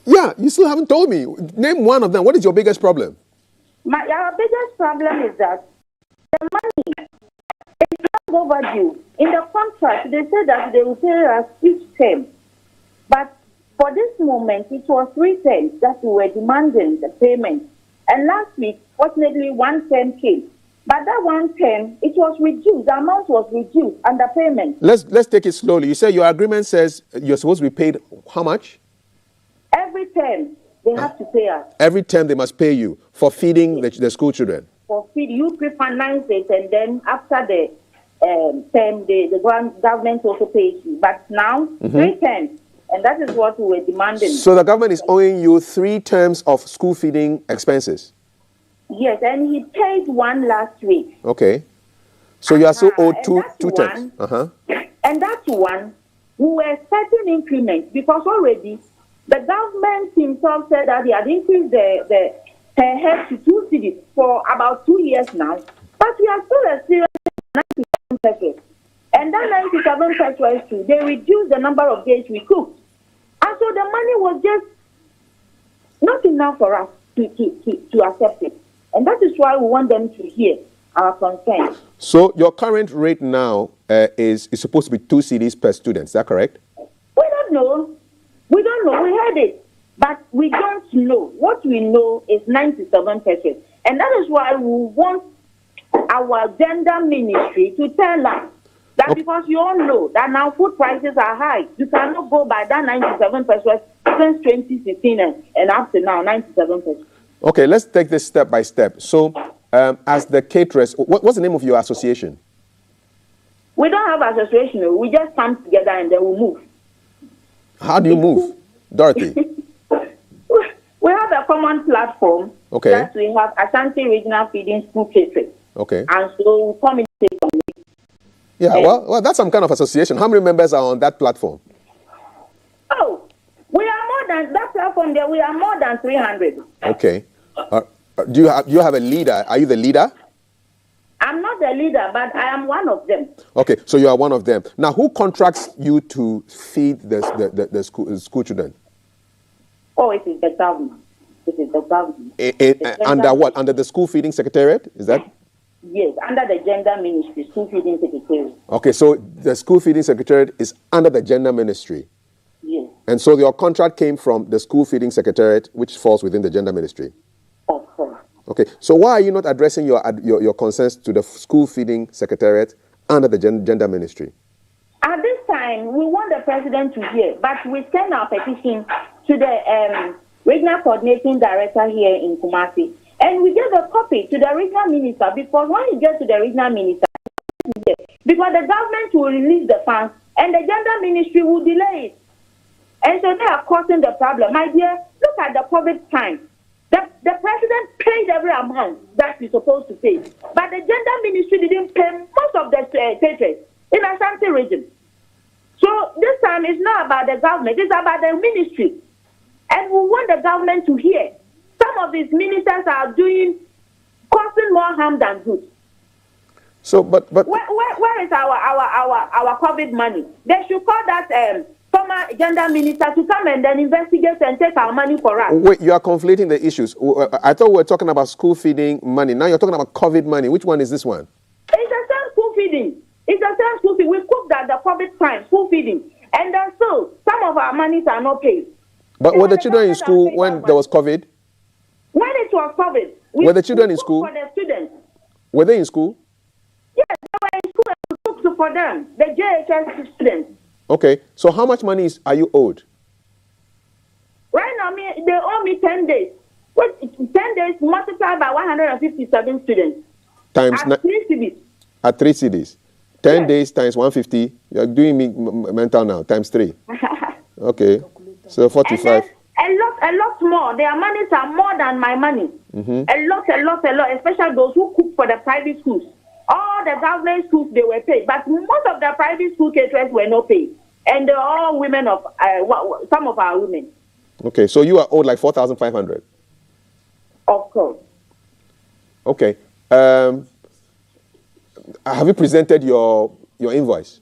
S1: Yeah, you still haven't told me. Name one of them. What is your biggest problem?
S5: Our biggest problem is that the money is not overdue. In the contract, they said that they will pay us each term. But for this moment, it was 3 terms that we were demanding the payment. And last week, fortunately, 1 term came. But that 1 term, it was reduced. The amount was reduced under payment.
S1: Let's take it slowly. You say your agreement says you're supposed to be paid how much?
S5: Every term, they have to pay us.
S1: Every term they must pay you for feeding the school children.
S5: For feeding, you pre-finance it, and then after the term, the government also pays you. But now, 3 terms, and that is what we were demanding.
S1: So the government is owing you 3 terms of school feeding expenses?
S5: Yes, and he paid 1 last week.
S1: Okay. So you are still owed two terms.
S5: And that one, we were expecting increments because already the government himself said that he had increased the per head to 2 cedis for about 2 years now. But we are still experiencing 97 pesos. And that 97 pesos too, they reduced the number of days we cooked. And so the money was just not enough for us to accept it. And that is why we want them to hear our concerns.
S1: So your current rate now is supposed to be 2 cedis per student. Is that correct?
S5: We don't know. We don't know. We heard it. But we don't know. What we know is 97 pesos. And that is why we want our gender ministry to tell us that because you all know that now food prices are high. You cannot go by that 97 pesos since 2016 and up to now, 97 pesos.
S1: Okay, let's take this step by step. So, as the caterers, what's the name of your association?
S5: We don't have association. We just come together and then we move.
S1: How do you move, Dorothy?
S5: We have a common platform.
S1: Okay.
S5: That we have Ashanti Regional Feeding School Catering.
S1: Okay.
S5: And so we communicate on it.
S1: Yeah, well, that's some kind of association. How many members are on that platform?
S5: Oh, we are more than that platform. There, we are more than 300.
S1: Okay. Do you have a leader? Are you the leader?
S5: I'm not the leader, but I am one of them.
S1: Okay, so you are one of them. Now, who contracts you to feed the school children?
S5: Oh, it is the government. It is the government.
S1: Under what? Under the school feeding secretariat? Is that?
S5: Yes, under the gender ministry, school feeding secretariat.
S1: Okay, so the school feeding secretariat is under the gender ministry.
S5: Yes.
S1: And so your contract came from the school feeding secretariat, which falls within the gender ministry.
S5: Of course.
S1: Okay, so why are you not addressing your concerns to the school feeding secretariat under the gender ministry?
S5: At this time, we want the president to hear, but we send our petition to the regional coordinating director here in Kumasi. And we gave a copy to the regional minister, because when you get to the regional minister, because the government will release the funds and the gender ministry will delay it. And so they are causing the problem. My dear, look at the COVID time. The president paid every amount that he's supposed to pay. But the gender ministry didn't pay most of the patrons in Ashanti region. So this time it's not about the government, it's about the ministry. And we want the government to hear. Some of these ministers are causing more harm than good.
S1: So, but
S5: where is our COVID money? They should call that former gender minister to come and then investigate and take our money for us.
S1: Wait, you are conflating the issues. I thought we were talking about school feeding money. Now you're talking about COVID money. Which one is this one?
S5: It's the same school feeding. It's the same school feeding. We cooked at the COVID time, school feeding. And then still, some of our monies are not paid.
S1: But were the children in school when there was COVID?
S5: When it was COVID.
S1: Were the children in school?
S5: For the students.
S1: Were they in school?
S5: Yes, they were in school and we cooked for them, the JHS students.
S1: Okay, so how much money are you owed?
S5: Right now, they owe me 10 days. 10 days multiplied by 157 students.
S1: Times
S5: at 3 CDs.
S1: At 3 CDs. 10
S5: yes.
S1: days times 150. You're doing me mental now, times 3. Okay, so 45.
S5: A lot more. Their monies are more than my money.
S1: Mm-hmm.
S5: A lot, especially those who cook for the private schools. All the government schools, they were paid. But most of the private school caterers were not paid. And they're all women of, some of our women.
S1: Okay, so you are owed like 4,500.
S5: Of course.
S1: Okay. Have you presented your invoice?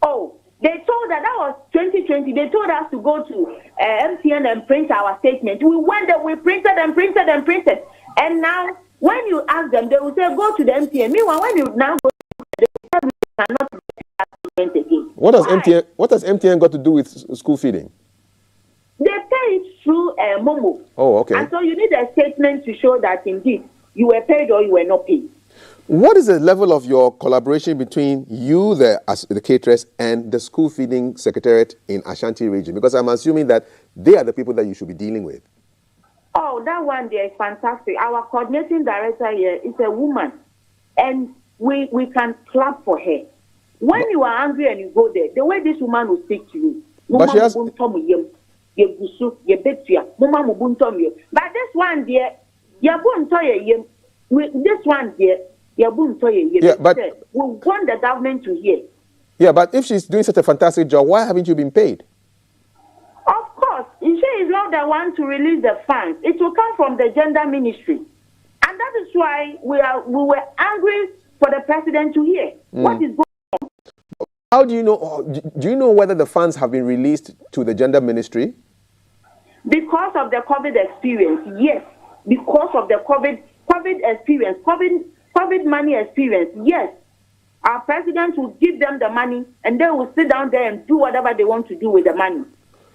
S5: Oh, they told that was 2020. They told us to go to MTN and print our statement. We went there, we printed. And now, when you ask them, they will say, go to the MTN. Meanwhile, when you now go to the MTN, we cannot print again.
S1: What has MTN got to do with school feeding?
S5: They pay it through Momo.
S1: Oh, okay.
S5: And so you need a statement to show that indeed you were paid or you were not paid.
S1: What is the level of your collaboration between you, the caterers, and the school feeding secretariat in Ashanti region? Because I'm assuming that they are the people that you should be dealing with.
S5: Oh, that one there is fantastic. Our coordinating director here is a woman, and we can clap for her. When you are angry and you go there, the way this woman will speak to you,
S1: but she has...
S5: But this one there,
S1: yeah, but
S5: we want the government to hear.
S1: Yeah, but if she's doing such a fantastic job, why haven't you been paid?
S5: Of course, she is not the one to release the funds. It will come from the gender ministry. And that is why we were angry for the president to hear what is going on.
S1: How do you know? Do you know whether the funds have been released to the gender ministry?
S5: Because of the COVID experience, yes. Because of the COVID experience, COVID money experience, yes. Our president will give them the money and they will sit down there and do whatever they want to do with the money.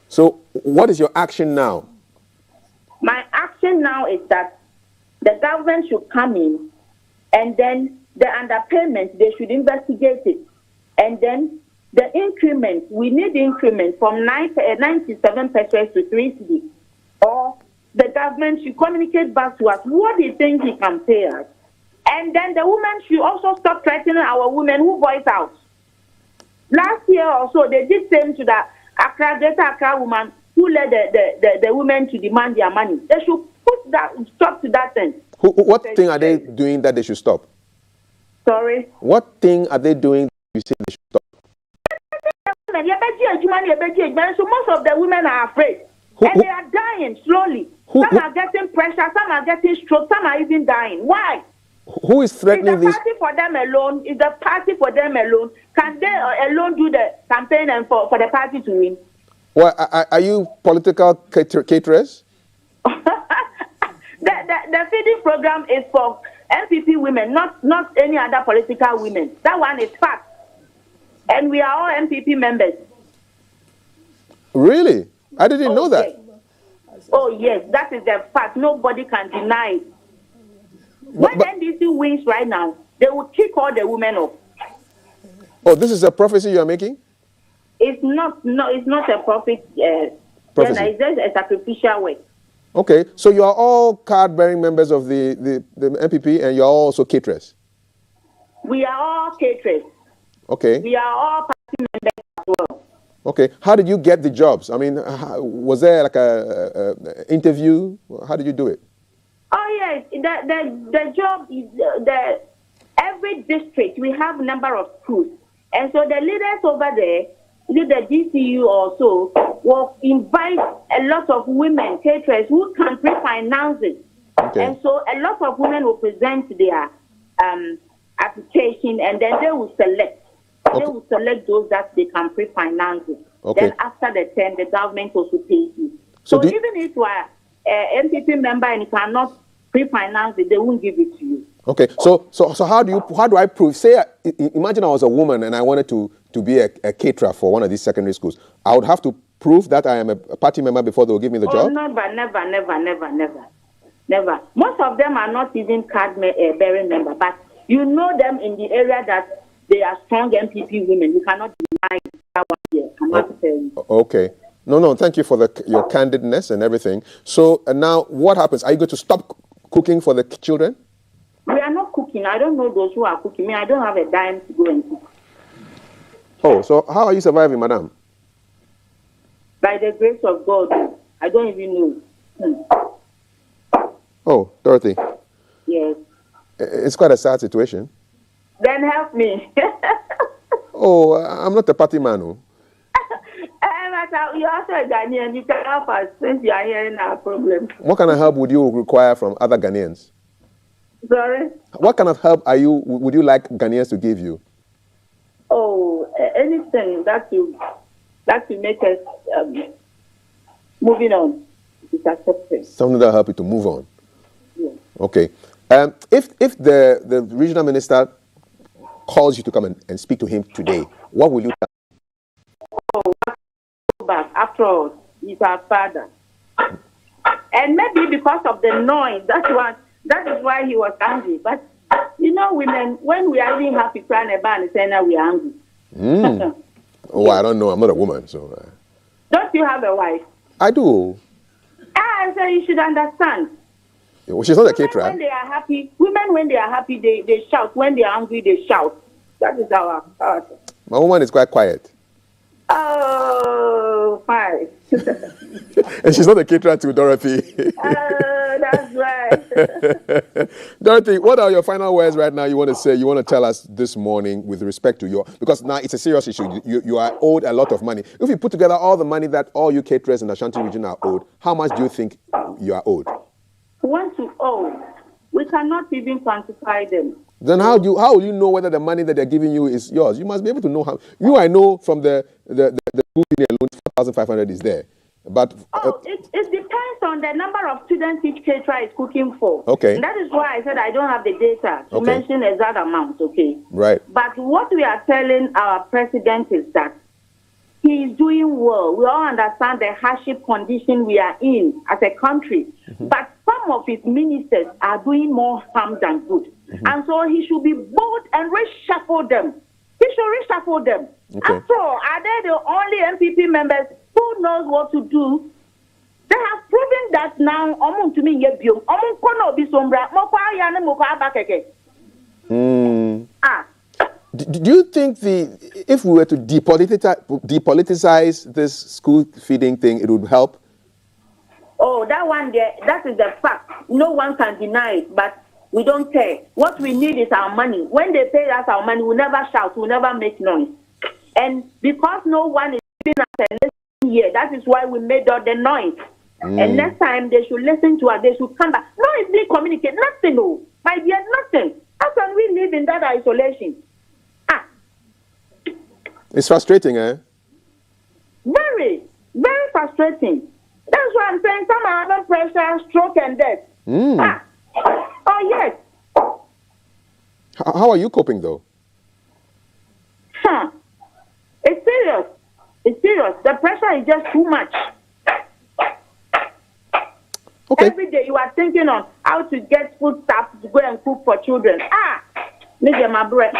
S1: So what is your action now?
S5: My action now is that the government should come in and then the underpayment, they should investigate it. And then the increment, we need increment from 97 pesos to 3 cedis. Or the government should communicate back to us what they think he can pay us. And then the women should also stop threatening our women who voice out. Last year also, they did same to the Greater Accra woman who led the women to demand their money. They should stop to that thing.
S1: What thing are they doing that they should stop?
S5: Sorry?
S1: What thing are they doing that you say they should stop?
S5: So most of the women are afraid. And they are dying slowly. Some are getting pressure, some are getting stroke, some are even dying. Why?
S1: Who is threatening this?
S5: Is the party for them alone? Is the party for them alone? Can they alone do the campaign and for the party to win?
S1: Well, are you political caterers?
S5: The feeding program is for MPP women, not any other political women. That one is fact. And we are all MPP members.
S1: Really? I didn't know that.
S5: Yes. Oh, yes, that is the fact. Nobody can deny it. When NDC wins right now, they will kick all the women off.
S1: Oh, this is a prophecy you are making?
S5: It's not a prophecy.
S1: Prophecy.
S5: It's just a sacrificial way.
S1: Okay, so you are all card-bearing members of the MPP, and you are also caterers.
S5: We are all caterers.
S1: Okay.
S5: We are all party members as well.
S1: Okay. How did you get the jobs? I mean, was there like a interview? How did you do it?
S5: Oh yes, the job is every district we have a number of schools, and so the leaders over there, the DCU also, will invite a lot of women caterers who can pre-finance it.
S1: Okay.
S5: And so a lot of women will present their application, and then they will select.
S1: Okay.
S5: They will select those that they can pre-finance it.
S1: Okay.
S5: Then after the term, the government also pays you.
S1: So
S5: So even if you are an MPP member and you cannot pre-finance it, they won't give it to you.
S1: Okay. So how do I prove? Say, imagine I was a woman and I wanted to be a caterer for one of these secondary schools. I would have to prove that I am a party member before they will give me the
S5: Oh,
S1: job?
S5: Never. Most of them are not even card-bearing member, but you know them in the area that they are strong MPP women. You cannot deny that one here. I'm not saying.
S1: Okay. No, thank you for your candidness and everything. So now what happens? Are you going to stop cooking for the children?
S5: We are not cooking. I don't know those who are cooking. I don't have a dime to go and cook.
S1: Oh, so how are you surviving, madam?
S5: By the grace of God, I don't even know.
S1: Oh, Dorothy,
S5: Yes.
S1: it's quite a sad situation.
S5: Then help me.
S1: Oh, I'm not a party man. Oh.
S5: You're also a Ghanaian. You can help us since you are hearing our problem.
S1: What kind of help would you require from other Ghanaians?
S5: Sorry?
S1: What kind of help would you like Ghanaians to give you?
S5: Oh, anything that will make us moving on is accepted.
S1: Something that will help you to move on.
S5: Yeah.
S1: Okay. If the regional minister calls you to come and speak to him today, what will you tell him?
S5: Back. After all, he's our father. And maybe because of the noise, that is why he was angry. But you know, women, when we are even happy, crying about and saying that we are angry.
S1: Oh, I don't know. I'm not a woman, so.
S5: Don't you have a wife?
S1: I do.
S5: So you should understand.
S1: Well, she's not a
S5: Women,
S1: caterer.
S5: when they are happy, they shout. When they are angry, they shout. That is our character.
S1: My woman is quite quiet.
S5: Oh, fine.
S1: And she's not a caterer to Dorothy.
S5: That's right.
S1: Dorothy, what are your final words right now you want to say, you want to tell us this morning with respect to because now it's a serious issue. You are owed a lot of money. If you put together all the money that all you caterers in the Ashanti region are owed, how much do you think you are owed?
S5: Once you owe, we cannot even quantify them.
S1: Then how will you know whether the money that they're giving you is yours? You must be able to know how. I know from the school senior loan, 4,500 is there. But
S5: it depends on the number of students each caterer is cooking for.
S1: Okay.
S5: And that is why I said I don't have the data to mention exact amount, okay?
S1: Right.
S5: But what we are telling our president is that he is doing well. We all understand the hardship condition we are in as a country. Mm-hmm. But some of his ministers are doing more harm than good. Mm-hmm. And so he should be bold and reshuffle them. He should reshuffle them.
S1: Okay.
S5: After all, are they the only MPP members who knows what to do? They have proven that now.
S1: Do you think if we were to depoliticize this school feeding thing, it would help?
S5: Oh, that one there, that is the fact. No one can deny it, but we don't care. What we need is our money. When they pay us our money, we'll never shout, we'll never make noise. And because no one is giving us a lesson here, that is why we made all the noise. And next time they should listen to us, they should come back. No, it's really communicate, nothing, no. My dear, nothing. How can we live in that isolation?
S1: It's frustrating, eh?
S5: Very, very frustrating. That's why I'm saying some are having pressure, stroke, and death. Oh, yes.
S1: How are you coping, though?
S5: It's serious. It's serious. The pressure is just too much.
S1: Okay.
S5: Every day you are thinking on how to get food stuff to go and cook for children. Nigga, my bread.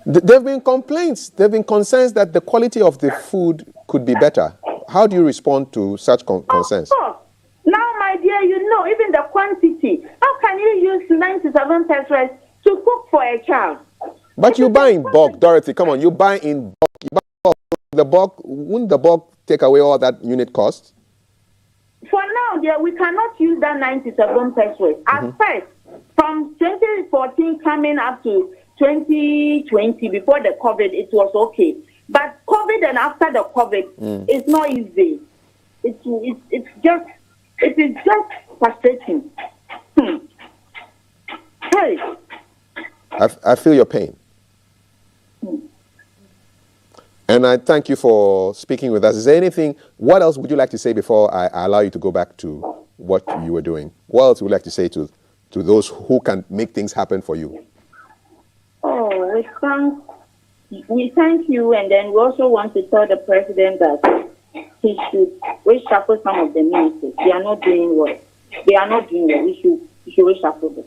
S1: There have been complaints, there have been concerns that the quality of the food could be better. how do you respond to such concerns?
S5: Of course. Now, my dear, you know, even the quantity. How can you use 97 pesos to cook for a child?
S1: But you buy in bulk, Dorothy. Come on, you buy in bulk. You buy in bulk. The bulk, wouldn't the bulk take away all that unit cost?
S5: For now, dear, we cannot use that 97 pesos. At first, from 2014 coming up to 2020, before the COVID, it was okay. But COVID and after the COVID, it's not easy. It is just frustrating. Hey.
S1: I feel your pain. And I thank you for speaking with us. Is there anything, what else would you like to say before I allow you to go back to what you were doing? What else would you like to say to those who can make things happen for you?
S5: Oh, we thank you, and then we also want to tell the president that he should reshuffle some of the ministers. They are not doing well. They are not doing well. He should reshuffle them.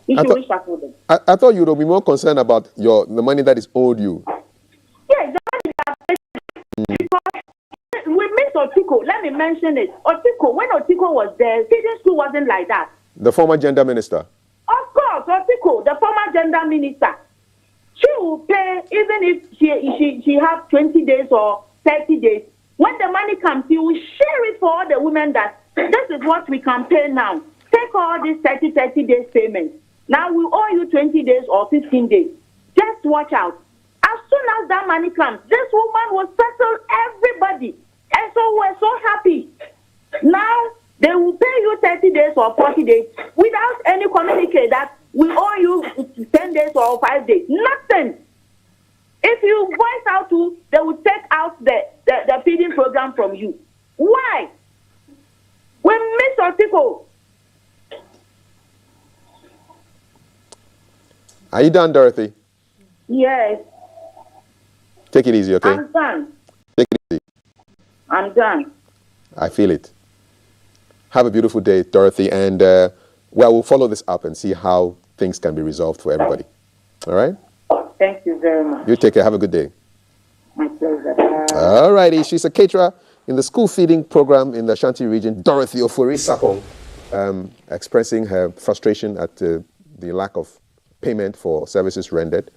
S5: Reshuffle them.
S1: I thought you would be more concerned about the money that is owed you.
S5: Yes, because we miss Otiko. Let me mention it. Otiko, when Otiko was there, feeding school wasn't like that.
S1: The former gender minister.
S5: Of course, Otiko, the former gender minister. She will pay even if she has 20 days or 30 days. When the money comes, she will share it for all the women that this is what we can pay now. Take all these 30 days payments. Now we owe you 20 days or 15 days. Just watch out. As soon as that money comes, this woman will settle everybody. And so we're so happy. Now they will pay you 30 days or 40 days without any communique that we owe you 10 days or 5 days. Nothing. If you voice out to, they will take out the feeding program from you. Why? We miss Otiko.
S1: Are you done, Dorothy?
S5: Yes.
S1: Take it easy, okay?
S5: I'm done.
S1: Take it easy.
S5: I'm done.
S1: I feel it. Have a beautiful day, Dorothy, and we'll follow this up and see how things can be resolved for everybody. All right?
S5: Thank you very much.
S1: You take care. Have a good day.
S5: My pleasure.
S1: All righty. She's a caterer in the school feeding program in the Ashanti region, Dorothy Ofori Sakong, expressing her frustration at the lack of payment for services rendered.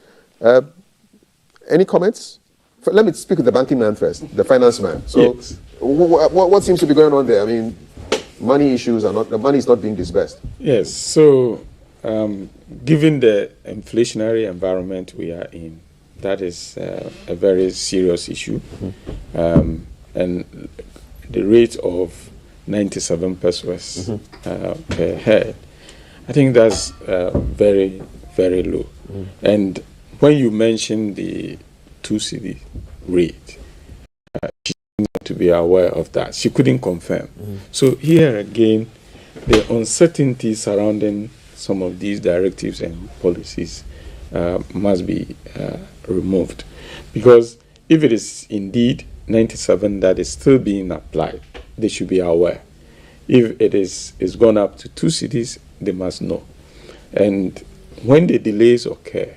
S1: Any comments? Let me speak with the banking man first, the finance man. So,
S2: yes.
S1: What seems to be going on there? I mean, money issues are not, the money is not being disbursed.
S2: Yes. So, given the inflationary environment we are in, that is a very serious issue. And the rate of 97 pesos per head, I think that's very, very low. And when you mention the 2 cedi rate, she seemed not to be aware of that. She couldn't confirm. So here again, the uncertainty surrounding some of these directives and policies must be removed. Because if it is indeed 97 that is still being applied, they should be aware. If it is gone up to 2 cedis, they must know. And when the delays occur,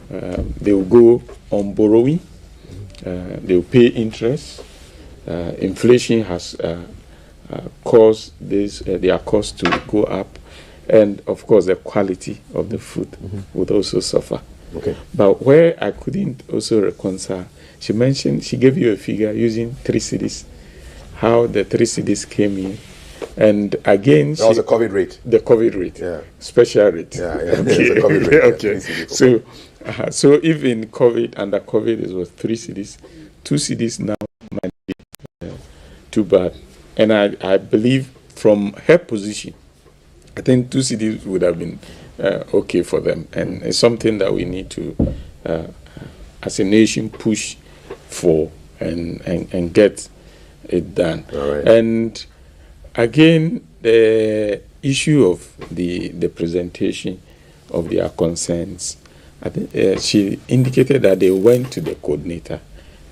S2: they will go on borrowing, they will pay interest. Inflation has caused their costs to go up, and of course the quality of the food would also suffer.
S1: Okay.
S2: But where I couldn't also reconcile, she mentioned, she gave you a figure using 3 cedis, how the 3 cedis came in. And again,
S1: that was a COVID rate.
S2: The COVID rate,
S1: yeah,
S2: special rate.
S1: Yeah, okay. The COVID rate.
S2: Okay. Yeah, so if in COVID, under COVID, it was 3 cedis, 2 cedis now might be too bad. And I believe from her position, I think 2 cedis would have been okay for them, and it's something that we need to, as a nation, push for and get it done.
S1: All right.
S2: And again, the issue of the presentation of their concerns, I think, she indicated that they went to the coordinator,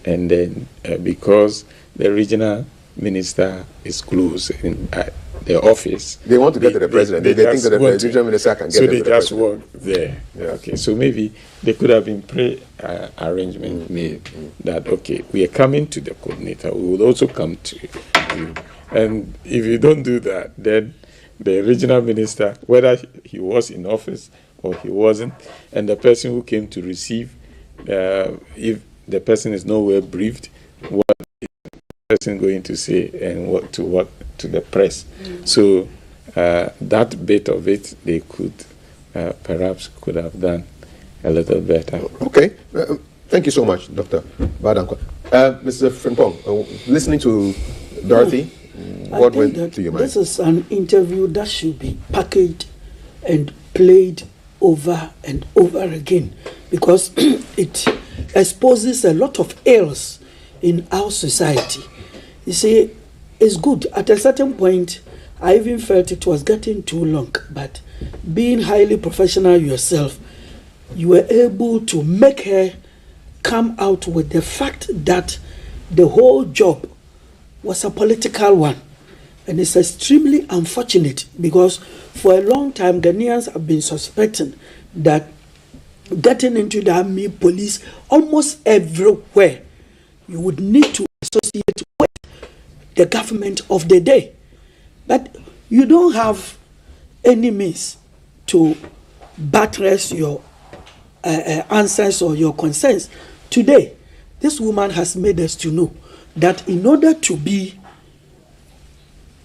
S2: and then because the regional minister is close in the office.
S1: They want to get to the president. They think that the regional minister can get
S2: so
S1: them
S2: they
S1: to the
S2: just
S1: president.
S2: work there.
S1: Yeah.
S2: Okay, so maybe there could have been pre-arrangement made that, okay, we are coming to the coordinator. We will also come to you. And if you don't do that, then the regional minister, whether he was in office or he wasn't, and the person who came to receive, if the person is nowhere briefed, what is the person going to say and what to the press? So that bit of it, they could perhaps could have done a little better.
S1: Okay. Thank you so much, Dr. Badankwa. Mr. Frimpong, listening to Dorothy, what went to your mind?
S3: This is an interview that should be packaged and played over and over again, because it exposes a lot of ills in our society. You see, it's good. At a certain point, I even felt it was getting too long, but being highly professional yourself, you were able to make her come out with the fact that the whole job was a political one. And it's extremely unfortunate, because for a long time, Ghanaians have been suspecting that getting into the army, police, almost everywhere, you would need to associate with the government of the day. But you don't have any means to buttress your answers or your concerns. Today, this woman has made us to know that in order to be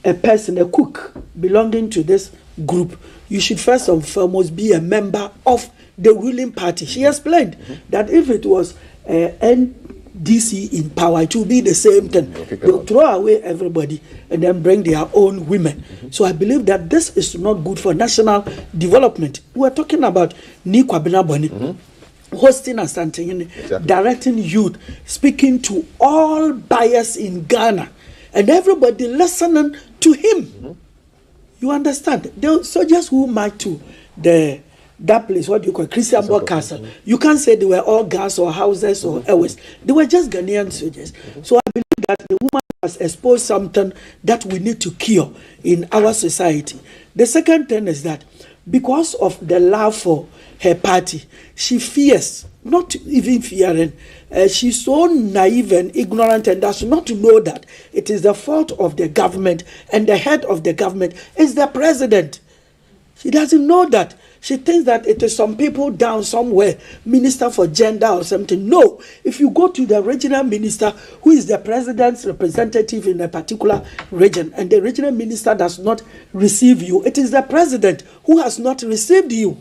S3: a person, a cook belonging to this group, you should first and foremost be a member of the ruling party. She explained that if it was NDC in power, it will be the same thing. They'll throw away everybody and then bring their own women. So I believe that this is not good for national development. We're talking about Nikwa Benaboni. Hosting Asante, directing youth, speaking to all buyers in Ghana, and everybody listening to him. You understand? The soldiers who marched to that place, what do you call it, Christianborg Castle, you can't say they were all gas or houses or airways. They were just Ghanaian soldiers. So I believe that the woman has exposed something that we need to cure in our society. The second thing is that because of the love for her party, she fears, not even fearing, she's so naive and ignorant and does not know that it is the fault of the government, and the head of the government is the president. She doesn't know that. She thinks that it is some people down somewhere, minister for gender or something. No, if you go to the regional minister, who is the president's representative in a particular region, and the regional minister does not receive you, it is the president who has not received you.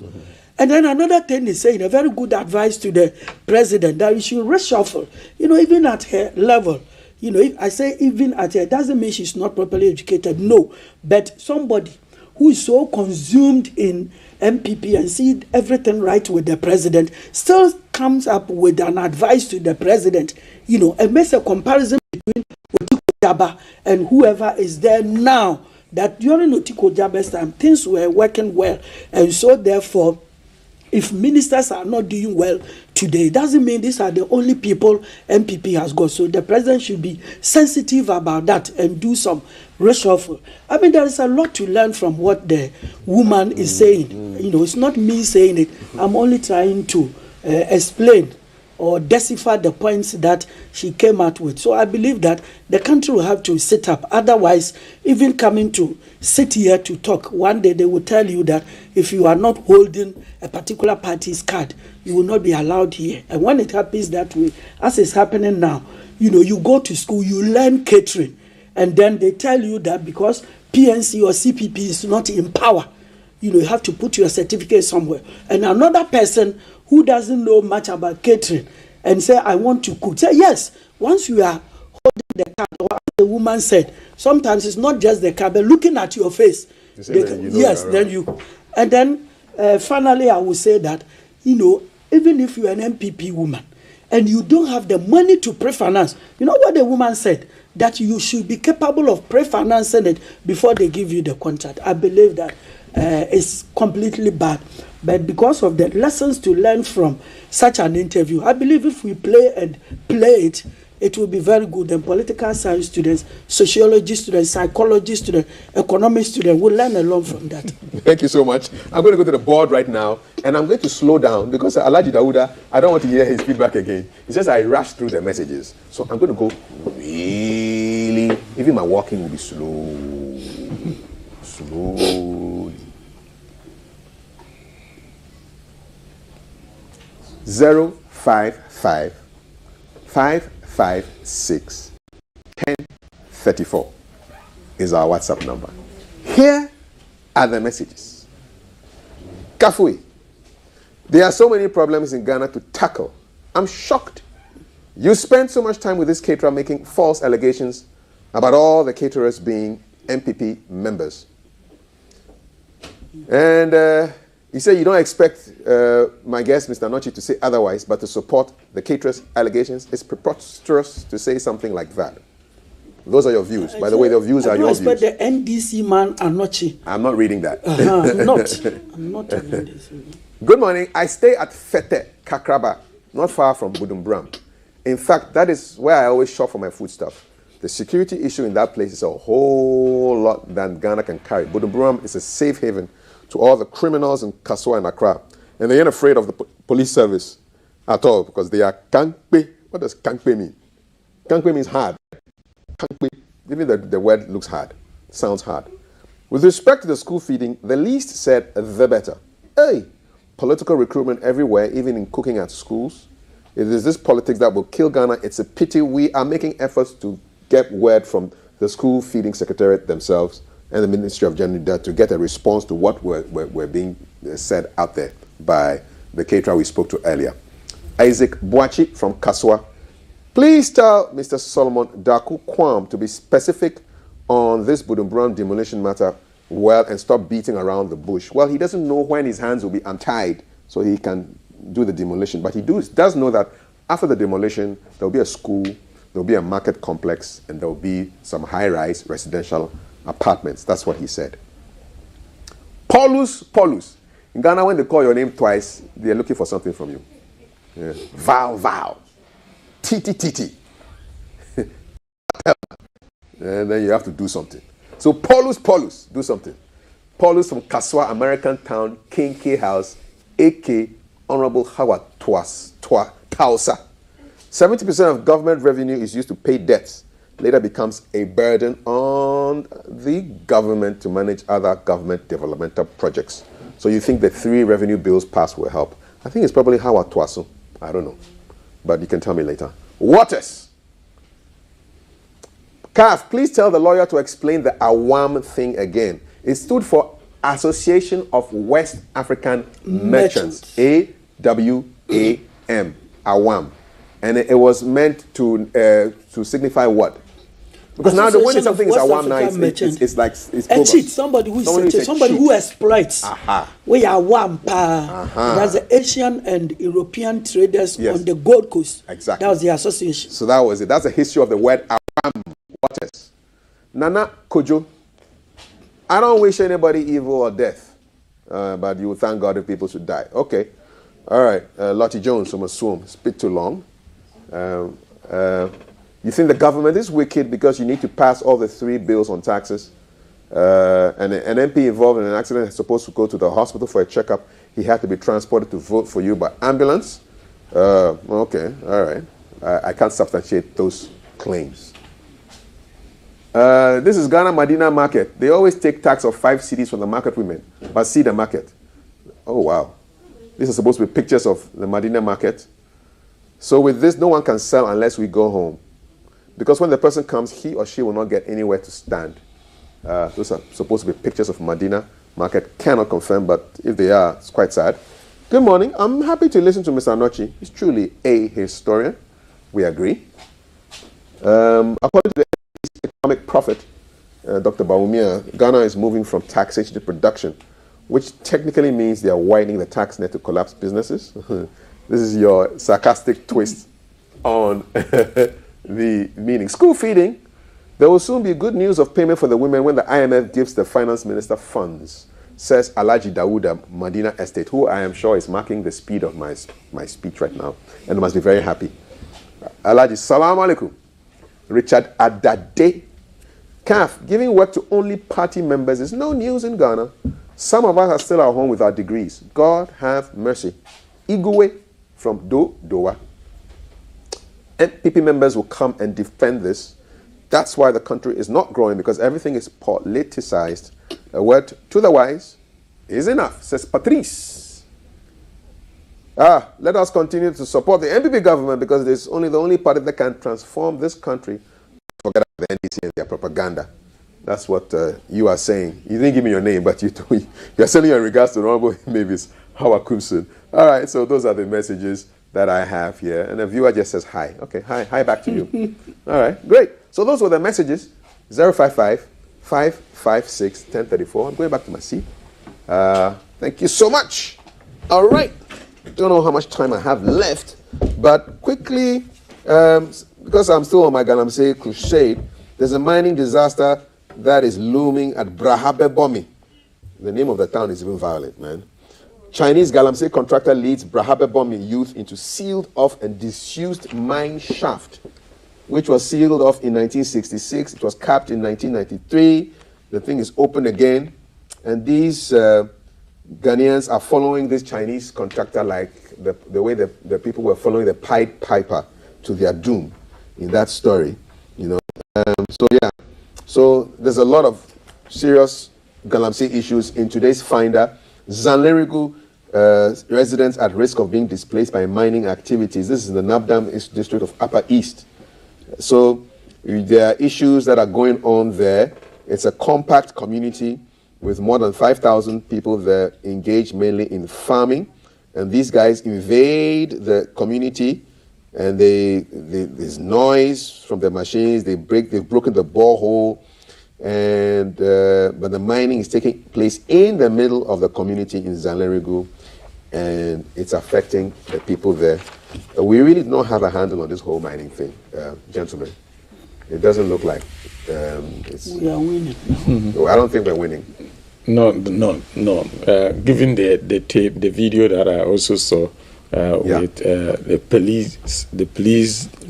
S3: And then another thing is saying, a very good advice to the president, that you should reshuffle, even at her level. If I say even at her, it doesn't mean she's not properly educated. No, but somebody who is so consumed in MPP and see everything right with the president still comes up with an advice to the president, and makes a comparison between Otiko Jaba and whoever is there now, that during Otiko Jaba's time, things were working well. And so therefore, if ministers are not doing well today, it doesn't mean these are the only people MPP has got. So the president should be sensitive about that and do some reshuffle. I mean, there is a lot to learn from what the woman is saying. It's not me saying it. I'm only trying to explain or decipher the points that she came out with. So I believe that the country will have to sit up. Otherwise, even coming to sit here to talk, one day they will tell you that if you are not holding a particular party's card, you will not be allowed here. And when it happens that way, as is happening now, you go to school, you learn catering, and then they tell you that because PNC or CPP is not in power, you have to put your certificate somewhere. And another person who doesn't know much about catering and say, I want to cook. Say, yes, once you are holding the card, or as the woman said, sometimes it's not just the card, but looking at your face. Then you. And then finally, I will say that, even if you're an MPP woman and you don't have the money to pre-finance, you know what the woman said? That you should be capable of pre-financing it before they give you the contract. I believe that it's completely bad. But because of the lessons to learn from such an interview, I believe if we play it, it will be very good. And political science students, sociology students, psychology students, economic students will learn a lot from that.
S1: Thank you so much. I'm going to go to the board right now, and I'm going to slow down because Alhaji Dawuda, I don't want to hear his feedback again. He says I rush through the messages. So I'm going to go really, even my walking will be slow. Slowly. 055 556 1034 is our WhatsApp number. Here are the messages. Kafui, there are so many problems in Ghana to tackle. I'm shocked. You spend so much time with this caterer making false allegations about all the caterers being MPP members. And you say you don't expect my guest, Mr. Nochi, to say otherwise, but to support the caterer's allegations. It's preposterous to say something like that. Those are your views. By the way, the views are your views.
S3: I expect the NDC man Anochi.
S1: I'm not reading that.
S3: I'm not an NDC.
S1: Good morning. I stay at Fete, Kakraba, not far from Budumbram. In fact, that is where I always shop for my foodstuff. The security issue in that place is a whole lot than Ghana can carry. Budumbram is a safe haven to all the criminals in Kasoa and Accra. And they ain't afraid of the police service at all because they are kankpe. What does kankpe mean? Kankpe means hard. Kankpe, even the word looks hard, sounds hard. With respect to the school feeding, the least said, the better. Hey, political recruitment everywhere, even in cooking at schools. It is this politics that will kill Ghana. It's a pity we are making efforts to get word from the school feeding secretariat themselves and the Ministry of Gender to get a response to what were being said out there by the caterer we spoke to earlier. Isaac Boachi from Kaswa. Please tell Mr. Solomon Daku Kwam to be specific on this Budumbram demolition matter well and stop beating around the bush. Well, he doesn't know when his hands will be untied so he can do the demolition, but he does know that after the demolition, there'll be a school, there'll be a market complex, and there'll be some high-rise residential apartments. That's what he said. Paulus. In Ghana, when they call your name twice, they're looking for something from you. Yeah. Val. Titi. And then you have to do something. So Paulus, do something. Paulus from Kaswa, American Town, King K House, AK Honorable Howard Tausa. 70% of government revenue is used to pay debts. Later becomes a burden on the government to manage other government developmental projects. So you think the 3 revenue bills passed will help? I think it's probably Howard Twaso. I don't know. But you can tell me later. Waters. CAF, please tell the lawyer to explain the AWAM thing again. It stood for Association of West African Merchants. AWAM. AWAM. And it was meant to signify what? Because now the when something is AWAM now, it's like it's
S3: a cheat. Somebody who exploits. We are AWAM. That's the Asian and European traders on the Gold Coast.
S1: Exactly.
S3: That was the association.
S1: So that was it. That's the history of the word AWAM. Waters. Nana Kojo. I don't wish anybody evil or death, but you will thank God if people should die. Okay. All right. Lottie Jones from Aswam. It's a bit too long. You think the government is wicked because you need to pass all the 3 bills on taxes? And an MP involved in an accident is supposed to go to the hospital for a checkup. He had to be transported to vote for you by ambulance. Okay, all right. I can't substantiate those claims. This is Ghana Madina Market. They always take tax of 5 cedis from the market women, but see the market. Oh, wow. These are supposed to be pictures of the Madina Market. So with this, no one can sell unless we go home. Because when the person comes, he or she will not get anywhere to stand. Those are supposed to be pictures of Madina Market. Cannot confirm, but if they are, it's quite sad. Good morning. I'm happy to listen to Mr. Anochi. He's truly a historian. We agree. According to the economic prophet, Dr. Bawumia, Ghana is moving from taxation to production, which technically means they are widening the tax net to collapse businesses. This is your sarcastic twist on the meaning. School feeding. There will soon be good news of payment for the women when the IMF gives the finance minister funds, says Alhaji Dawuda, Madina Estate, who I am sure is marking the speed of my speech right now and must be very happy. Alaji, salam alaikum. Richard Adade. CAF, giving work to only party members is no news in Ghana. Some of us are still at home with our degrees. God have mercy. Igwe from Doa. NPP members will come and defend this. That's why the country is not growing, because everything is politicized. A word to the wise is enough, says Patrice. Let us continue to support the NPP government, because it's only the only party that can transform this country. Forget about the NDC and their propaganda. That's what you are saying. You didn't give me your name, but you're sending your regards to Honorable Mavis Howard Kumsun. All right, so those are the messages that I have here. And the viewer just says hi. Okay, hi back to you. All right, great. So those were the messages. 055-556-1034. I'm going back to my seat. Thank you so much. All right. Don't know how much time I have left, but quickly, because I'm still on my Galamsey crusade, there's a mining disaster that is looming at Brahabebomi. The name of the town is even violent, man. Chinese Galamsey contractor leads Brahabebomi youth into sealed off and disused mine shaft, which was sealed off in 1966. It was capped in 1993. The thing is open again. And these Ghanaians are following this Chinese contractor like the way the people were following the Pied Piper to their doom in that story. So there's a lot of serious Galamsey issues in today's Finder. Zanlerigu residents at risk of being displaced by mining activities. This is the Nabdam district of Upper East. So there are issues that are going on there. It's a compact community with more than 5,000 people there engaged mainly in farming. And these guys invade the community, and there's noise from the machines. They've broken the borehole, and but the mining is taking place in the middle of the community in Zanlerigu, and it's affecting the people there. We really don't have a handle on this whole mining thing, gentlemen. It doesn't look like
S3: we are winning.
S1: I don't think we're winning.
S2: No. Given the tape, the video that I also saw with the police,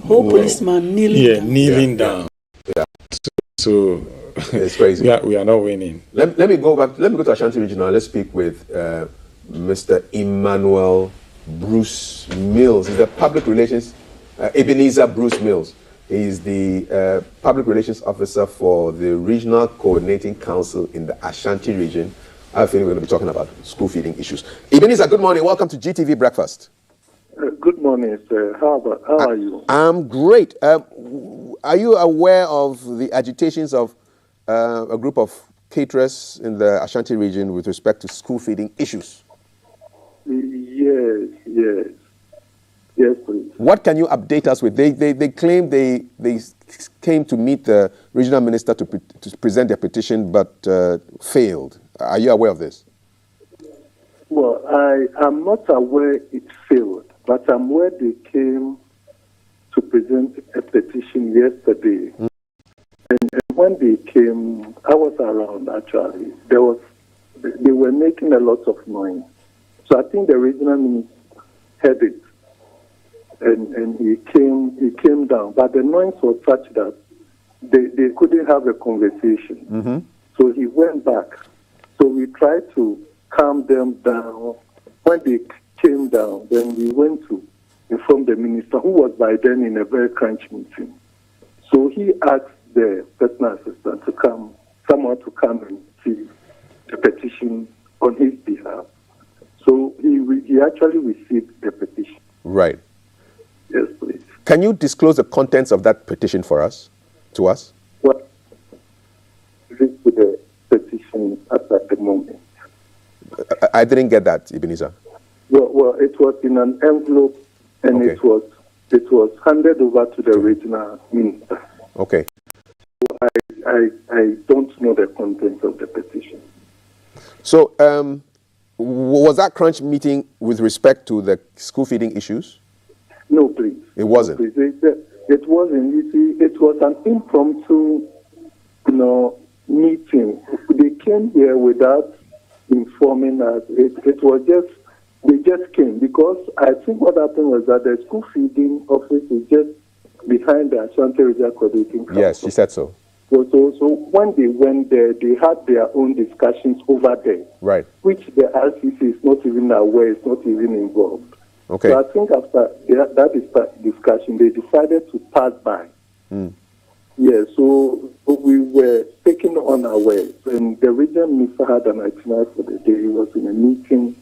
S3: whole policeman kneeling
S2: down.
S1: Yeah.
S2: So
S1: it's crazy.
S2: we are not winning.
S1: Let me go back. Let me go to Ashanti Regional. Let's speak with Mr. Emmanuel Bruce Mills. He's the public relations Ebenezer Bruce Mills. He's the public relations officer for the Regional Coordinating Council in the Ashanti region. I think we're going to be talking about school feeding issues. Ebenezer, good morning. Welcome to GTV Breakfast.
S6: Good morning, sir. How are you?
S1: I'm great. Are you aware of the agitations of a group of caterers in the Ashanti region with respect to school feeding issues? Yes, please. What can you update us with? They claim they came to meet the regional minister to present their petition, but failed. Are you aware of this?
S6: Well, I am not aware it failed, but I'm aware they came to present a petition yesterday. And when they came, I was around actually. They were making a lot of noise. So I think the regional minister heard it. And he came down, but the noise was such that they couldn't have a conversation.
S1: Mm-hmm.
S6: So he went back. So we tried to calm them down. When they came down, then we went to inform the minister, who was by then in a very crunch meeting. So he asked the personal assistant someone to come and see the petition on his behalf. So he actually received the petition.
S1: Right.
S6: Yes, please.
S1: Can you disclose the contents of that petition to us?
S6: Well, this is the petition at the moment.
S1: I didn't get that, Ebenezer.
S6: Well, it was in an envelope, and
S1: okay.
S6: it was handed over to the regional minister.
S1: Okay.
S6: So I don't know the contents of the petition.
S1: So, was that crunch meeting with respect to the school feeding issues?
S6: No, please.
S1: It wasn't.
S6: No, please. It wasn't. You see, it was an impromptu, meeting. They came here without informing us. It was just, they just came because I think what happened was that the school feeding office is just behind the Ashanti Regional Coordinating Council.
S1: Yes, she said so.
S6: So when they went there, they had their own discussions over there,
S1: Right.
S6: which the RCC is not even aware, is not even involved.
S1: Okay.
S6: So I think after that discussion, they decided to pass by. Yeah, so we were taken unawares, and the regional minister had an itinerary for the day. He was in a meeting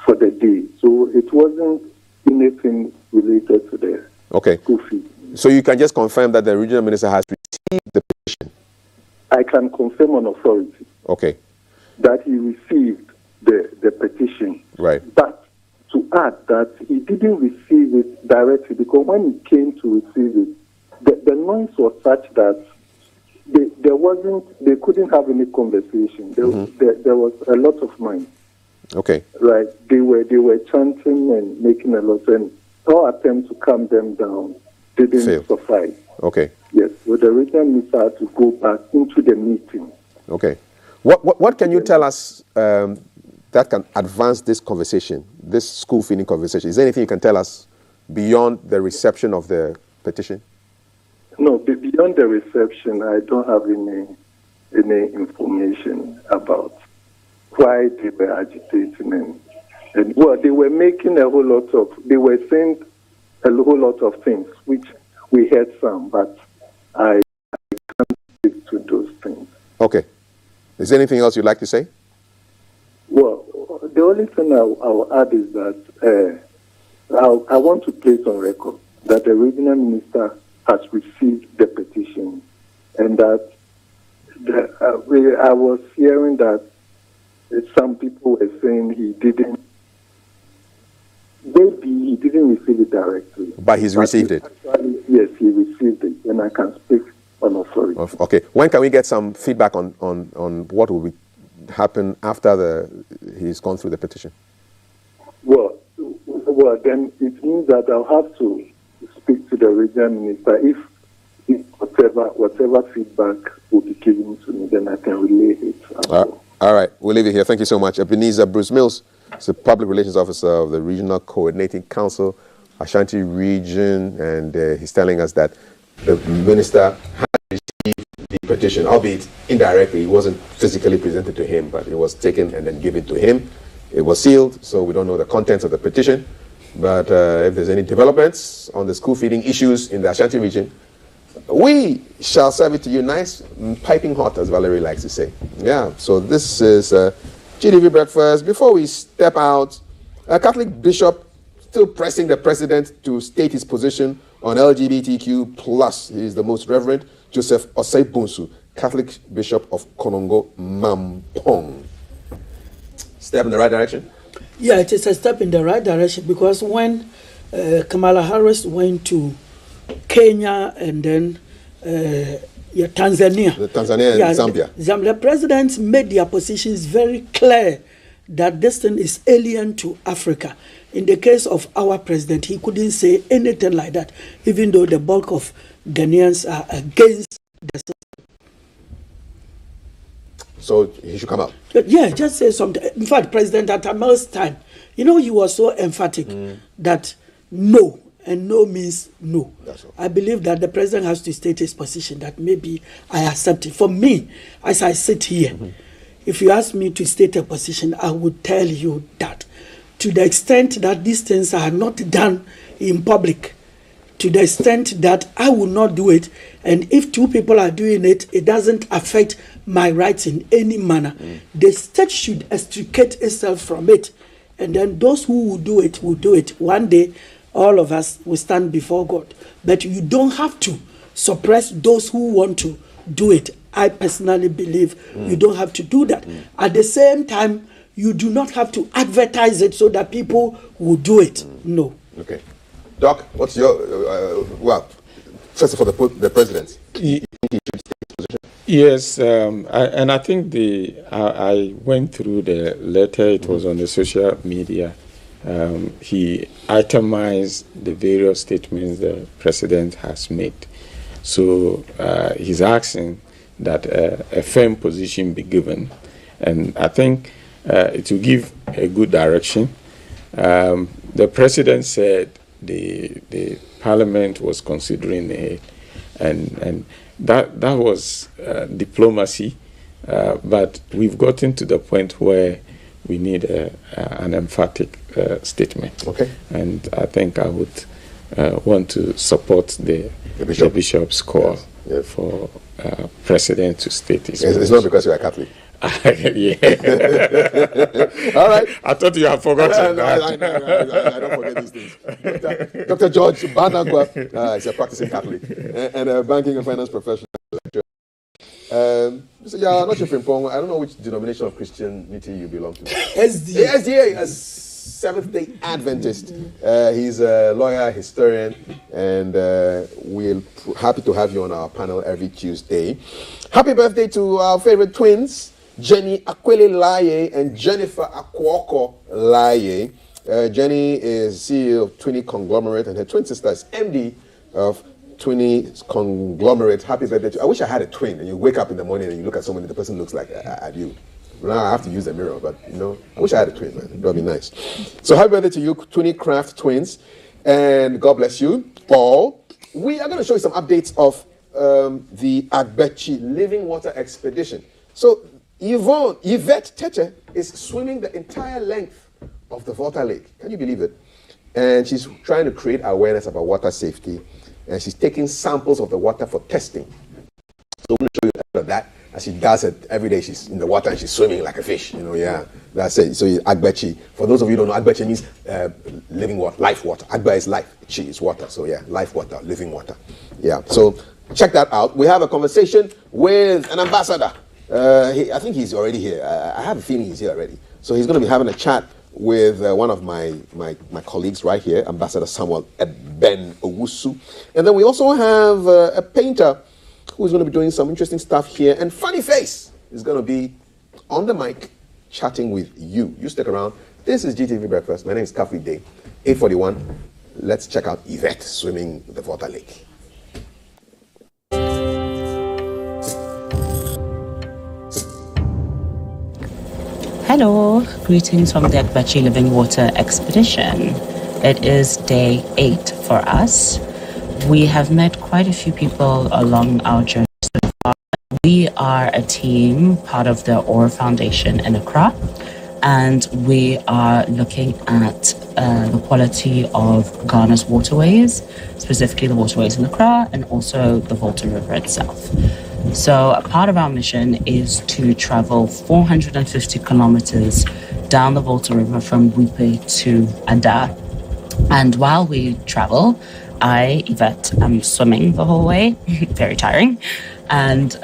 S6: for the day, so it wasn't anything related to the
S1: Okay.
S6: school fee.
S1: So you can just confirm that the regional minister has received the petition.
S6: I can confirm on authority
S1: Okay.
S6: that he received the petition.
S1: Right.
S6: But to add that he didn't receive it directly, because when he came to receive it, the noise was such that they couldn't have any conversation. There was a lot of noise.
S1: Okay.
S6: Right. They were chanting and making a lot, and our attempt to calm them down didn't
S1: Failed.
S6: suffice.
S1: Okay.
S6: Yes. So the regional minister had to go back into the meeting.
S1: Okay. What can you tell us that can advance this conversation, this school feeding conversation? Is there anything you can tell us beyond the reception of the petition?
S6: No, beyond the reception, I don't have any information about why they were agitating and well, they were making they were saying a whole lot of things, which we heard some, but I can't speak to those things.
S1: Okay. Is there anything else you'd like to say?
S6: Well, the only thing I'll add is that I want to place on record that the regional minister has received the petition, and that I was hearing that some people were saying he didn't receive it directly.
S1: But he's received it.
S6: Actually, yes, he received it, and I can speak on authority.
S1: Okay. When can we get some feedback on what will happen after he's gone through the petition?
S6: Well, then it means that I'll have to speak to the regional minister. If whatever feedback will be given to me, then I can relay it.
S1: All right, we'll leave it here. Thank you so much. Ebenezer Bruce Mills is the Public Relations Officer of the Regional Coordinating Council, Ashanti Region, and he's telling us that the minister had received the petition, albeit indirectly. It wasn't physically presented to him, but it was taken and then given to him. It was sealed, so we don't know the contents of the petition. But if there's any developments on the school feeding issues in the Ashanti region, we shall serve it to you nice, piping hot, as Valerie likes to say. Yeah, so this is GDV Breakfast. Before we step out, a Catholic bishop still pressing the president to state his position on LGBTQ+. He is the Most Reverend Joseph Osei Bunsu, Catholic Bishop of Konongo Mampong. Step in the right direction?
S3: Yeah, it is a step in the right direction, because when Kamala Harris went to Kenya and then Tanzania.
S1: Tanzania and Zambia.
S3: The presidents made their positions very clear that this thing is alien to Africa. In the case of our president, he couldn't say anything like that, even though the bulk of Ghanaians are against the system.
S1: So he should come out.
S3: Yeah, just say something. In fact, President Atamel's time, he was so emphatic that no, and no means no. I believe that the president has to state his position, that maybe I accept it. For me, as I sit here, if you ask me to state a position, I would tell you that to the extent that these things are not done in public, to the extent that I will not do it, and if two people are doing it, it doesn't affect my rights in any manner. The state should extricate itself from it, and then those who will do it will do it. One day, all of us will stand before God. But you don't have to suppress those who want to do it. I personally believe you don't have to do that. At the same time, you do not have to advertise it so that people will do it. No.
S1: Okay. Doc, what's your, first of all, the president.
S2: Yes, and I think I went through the letter. It was on the social media. He itemized the various statements the president has made. So he's asking that a firm position be given. And I think it will give a good direction. The president said the Parliament was considering it, and that was diplomacy. But we've gotten to the point where we need an emphatic statement.
S1: Okay.
S2: And I think I would want to support the bishop's call for president to state his
S1: It's not because you are Catholic.
S2: Yeah.
S1: All right.
S2: I thought you had forgotten.
S1: No, I don't forget these things. Dr. George Banagwa is a practicing Catholic and a banking and finance professional. So yeah, not sure Frimpong. I don't know which denomination of Christianity you belong to. SDA, a Seventh-day Adventist. He's a lawyer, historian, and we're happy to have you on our panel every Tuesday. Happy birthday to our favorite twins, Jenny Akwele Laye and Jennifer Akwoko Laye. Jenny is CEO of Twinny Conglomerate, and her twin sister is MD of Twinny Conglomerate. Happy birthday to you. I wish I had a twin, and you wake up in the morning and you look at someone, the person looks like at you. Now I have to use a mirror, but I wish I had a twin, man. That would be nice. So happy birthday to you, Twinny Craft twins, and God bless you all. We are going to show you some updates of the Agbechi Living Water Expedition. So Yvette Teche is swimming the entire length of the Volta Lake. Can you believe it? And she's trying to create awareness about water safety, and she's taking samples of the water for testing. So I'm going to show you that. As she does it every day, she's in the water and she's swimming like a fish. That's it. So Agbechi. For those of you who don't know, Agbechi means living water, life water. Agbe is life. Chi is water. So yeah, life water, living water. Yeah. So check that out. We have a conversation with an ambassador. I think he's already here. I have a feeling he's here already. So he's going to be having a chat with one of my colleagues right here, Ambassador Samuel Ben Owusu. And then we also have a painter who's going to be doing some interesting stuff here. And Funny Face is going to be on the mic chatting with you. You stick around. This is GTV Breakfast. My name is Kafri Day, 8:41. Let's check out Yvette swimming the Volta Lake.
S7: Hello, greetings from the Agbechi Living Water Expedition. It is day 8 for us. We have met quite a few people along our journey so far. We are a team, part of the OR Foundation in Accra, and we are looking at the quality of Ghana's waterways, specifically the waterways in Accra and also the Volta River itself. So a part of our mission is to travel 450 kilometers down the Volta River from Wipe to Ada. And while we travel, Yvette, I'm swimming the whole way, very tiring. And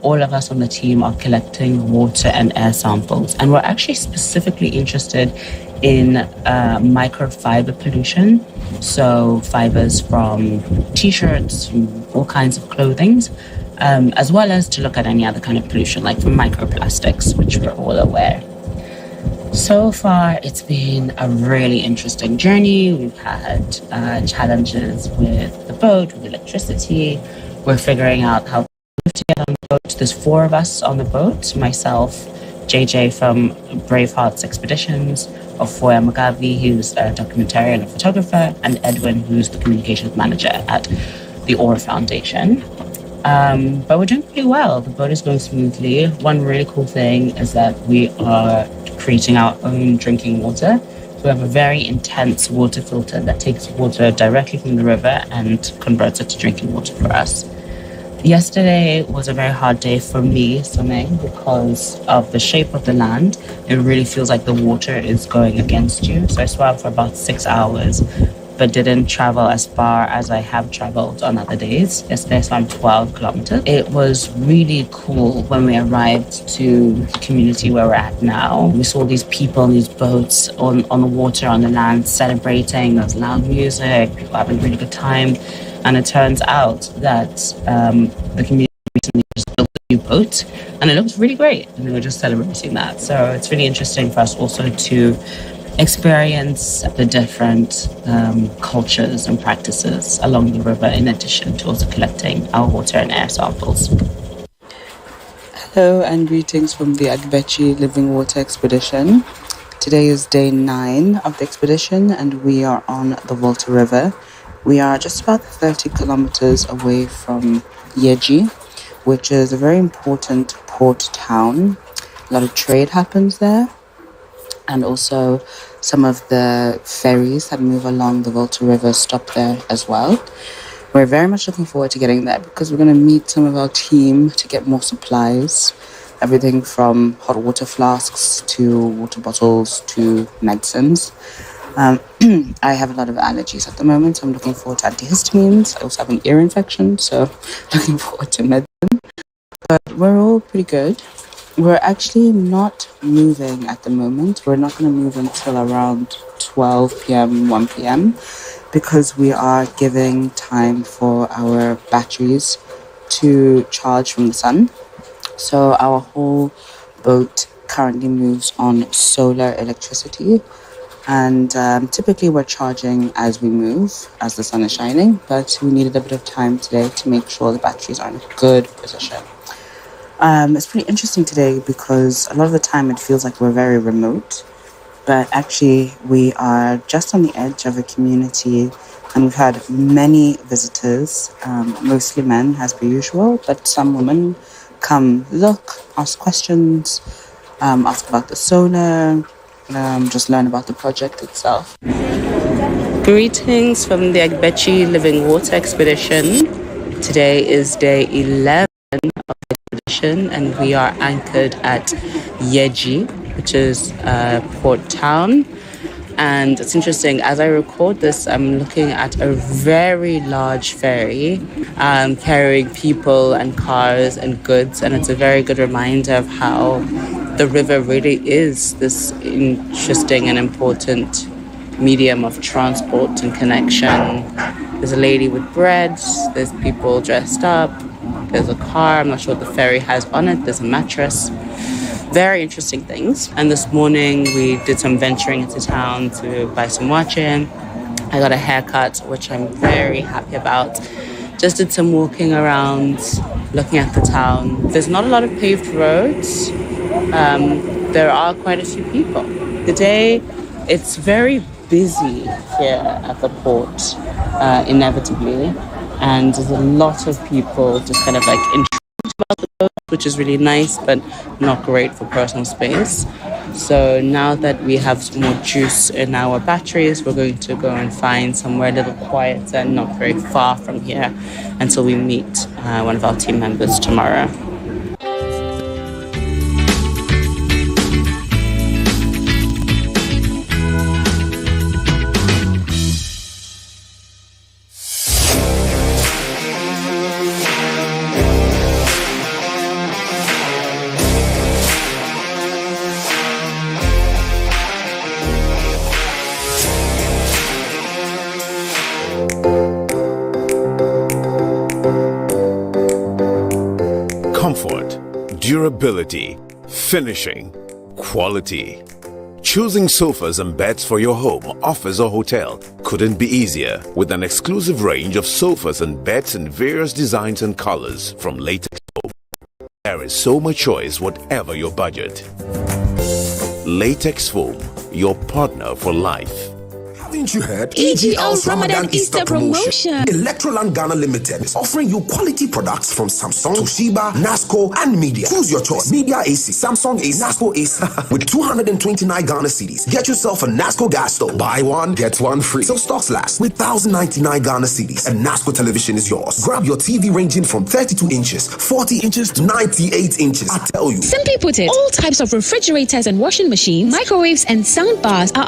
S7: all of us on the team are collecting water and air samples. And we're actually specifically interested in microfiber pollution. So fibers from t-shirts, from all kinds of clothing, as well as to look at any other kind of pollution, like from microplastics, which we're all aware. So far, it's been a really interesting journey. We've had challenges with the boat, with electricity. We're figuring out how to get on the boat. There's 4 of us on the boat. Myself, JJ from Bravehearts Expeditions, Ofoya Mugabe, who's a documentarian and a photographer, and Edwin, who's the communications manager at the OR Foundation. But we're doing pretty well. The boat is going smoothly. One really cool thing is that we are creating our own drinking water. So we have a very intense water filter that takes water directly from the river and converts it to drinking water for us. Yesterday was a very hard day for me swimming because of the shape of the land. It really feels like the water is going against you. So I swam for about 6 hours, but didn't travel as far as I have traveled on other days. Yesterday I swam 12 kilometers. It was really cool when we arrived to the community where we're at now. We saw these people in these boats on the water, on the land, celebrating. There was loud music, people having a really good time. And it turns out that the community recently just built a new boat, and it looks really great. And they were just celebrating that. So it's really interesting for us also to experience the different cultures and practices along the river, in addition to also collecting our water and air samples.
S8: Hello and greetings from the Agbechi Living Water Expedition. Today is day 9 of the expedition and we are on the Volta River. We are just about 30 kilometers away from Yeji, which is a very important port town. A lot of trade happens there. And also some of the ferries that move along the Volta River stop there as well. We're very much looking forward to getting there because we're going to meet some of our team to get more supplies. Everything from hot water flasks to water bottles to medicines. I have a lot of allergies at the moment, so I'm looking forward to antihistamines. I also have an ear infection, so looking forward to medicine. But we're all pretty good. We're actually not moving at the moment. We're not going to move until around 12 p.m., 1 p.m. because we are giving time for our batteries to charge from the sun. So our whole boat currently moves on solar electricity. And typically we're charging as we move, as the sun is shining. But we needed a bit of time today to make sure the batteries are in a good position. It's pretty interesting today because a lot of the time it feels like we're very remote, but actually we are just on the edge of a community and we've had many visitors, mostly men as per usual, but some women come look, ask questions, ask about the solar, just learn about the project itself.
S7: Greetings from the Agbechi Living Water Expedition. Today is day 11 of the expedition and we are anchored at Yeji, which is a port town. And it's interesting, as I record this, I'm looking at a very large ferry carrying people and cars and goods. And it's a very good reminder of how the river really is this interesting and important medium of transport and connection. There's a lady with bread, there's people dressed up, there's a car, I'm not sure what the ferry has on it, there's a mattress. Very interesting things. And this morning we did some venturing into town to buy some watching. I got a haircut, which I'm very happy about. Just did some walking around, looking at the town. There's not a lot of paved roads. There are quite a few people. Today, it's very busy here at the port, inevitably. And there's a lot of people just kind of like intrigued about the boat, which is really nice, but not great for personal space. So now that we have some more juice in our batteries, we're going to go and find somewhere a little quieter and not very far from here until we meet one of our team members tomorrow.
S9: Durability, finishing, quality. Choosing sofas and beds for your home, office or hotel couldn't be easier with an exclusive range of sofas and beds in various designs and colors from Latex Foam. There is so much choice whatever your budget. Latex Foam, your partner for life.
S10: Haven't you heard? EGL's Ramadan Easter promotion. Electroland Ghana Limited is offering you quality products from Samsung, Toshiba, Nasco, and Media. Choose your choice. Media AC, Samsung AC, Nasco AC. With 229 Ghana cedis, get yourself a Nasco gas stove. Buy one, get one free. So stocks last. With 1,099 Ghana cedis, a Nasco television is yours. Grab your TV ranging from 32 inches, 40 inches to 98 inches. I tell you.
S11: Simply put it, all types of refrigerators and washing machines, microwaves, and sound bars are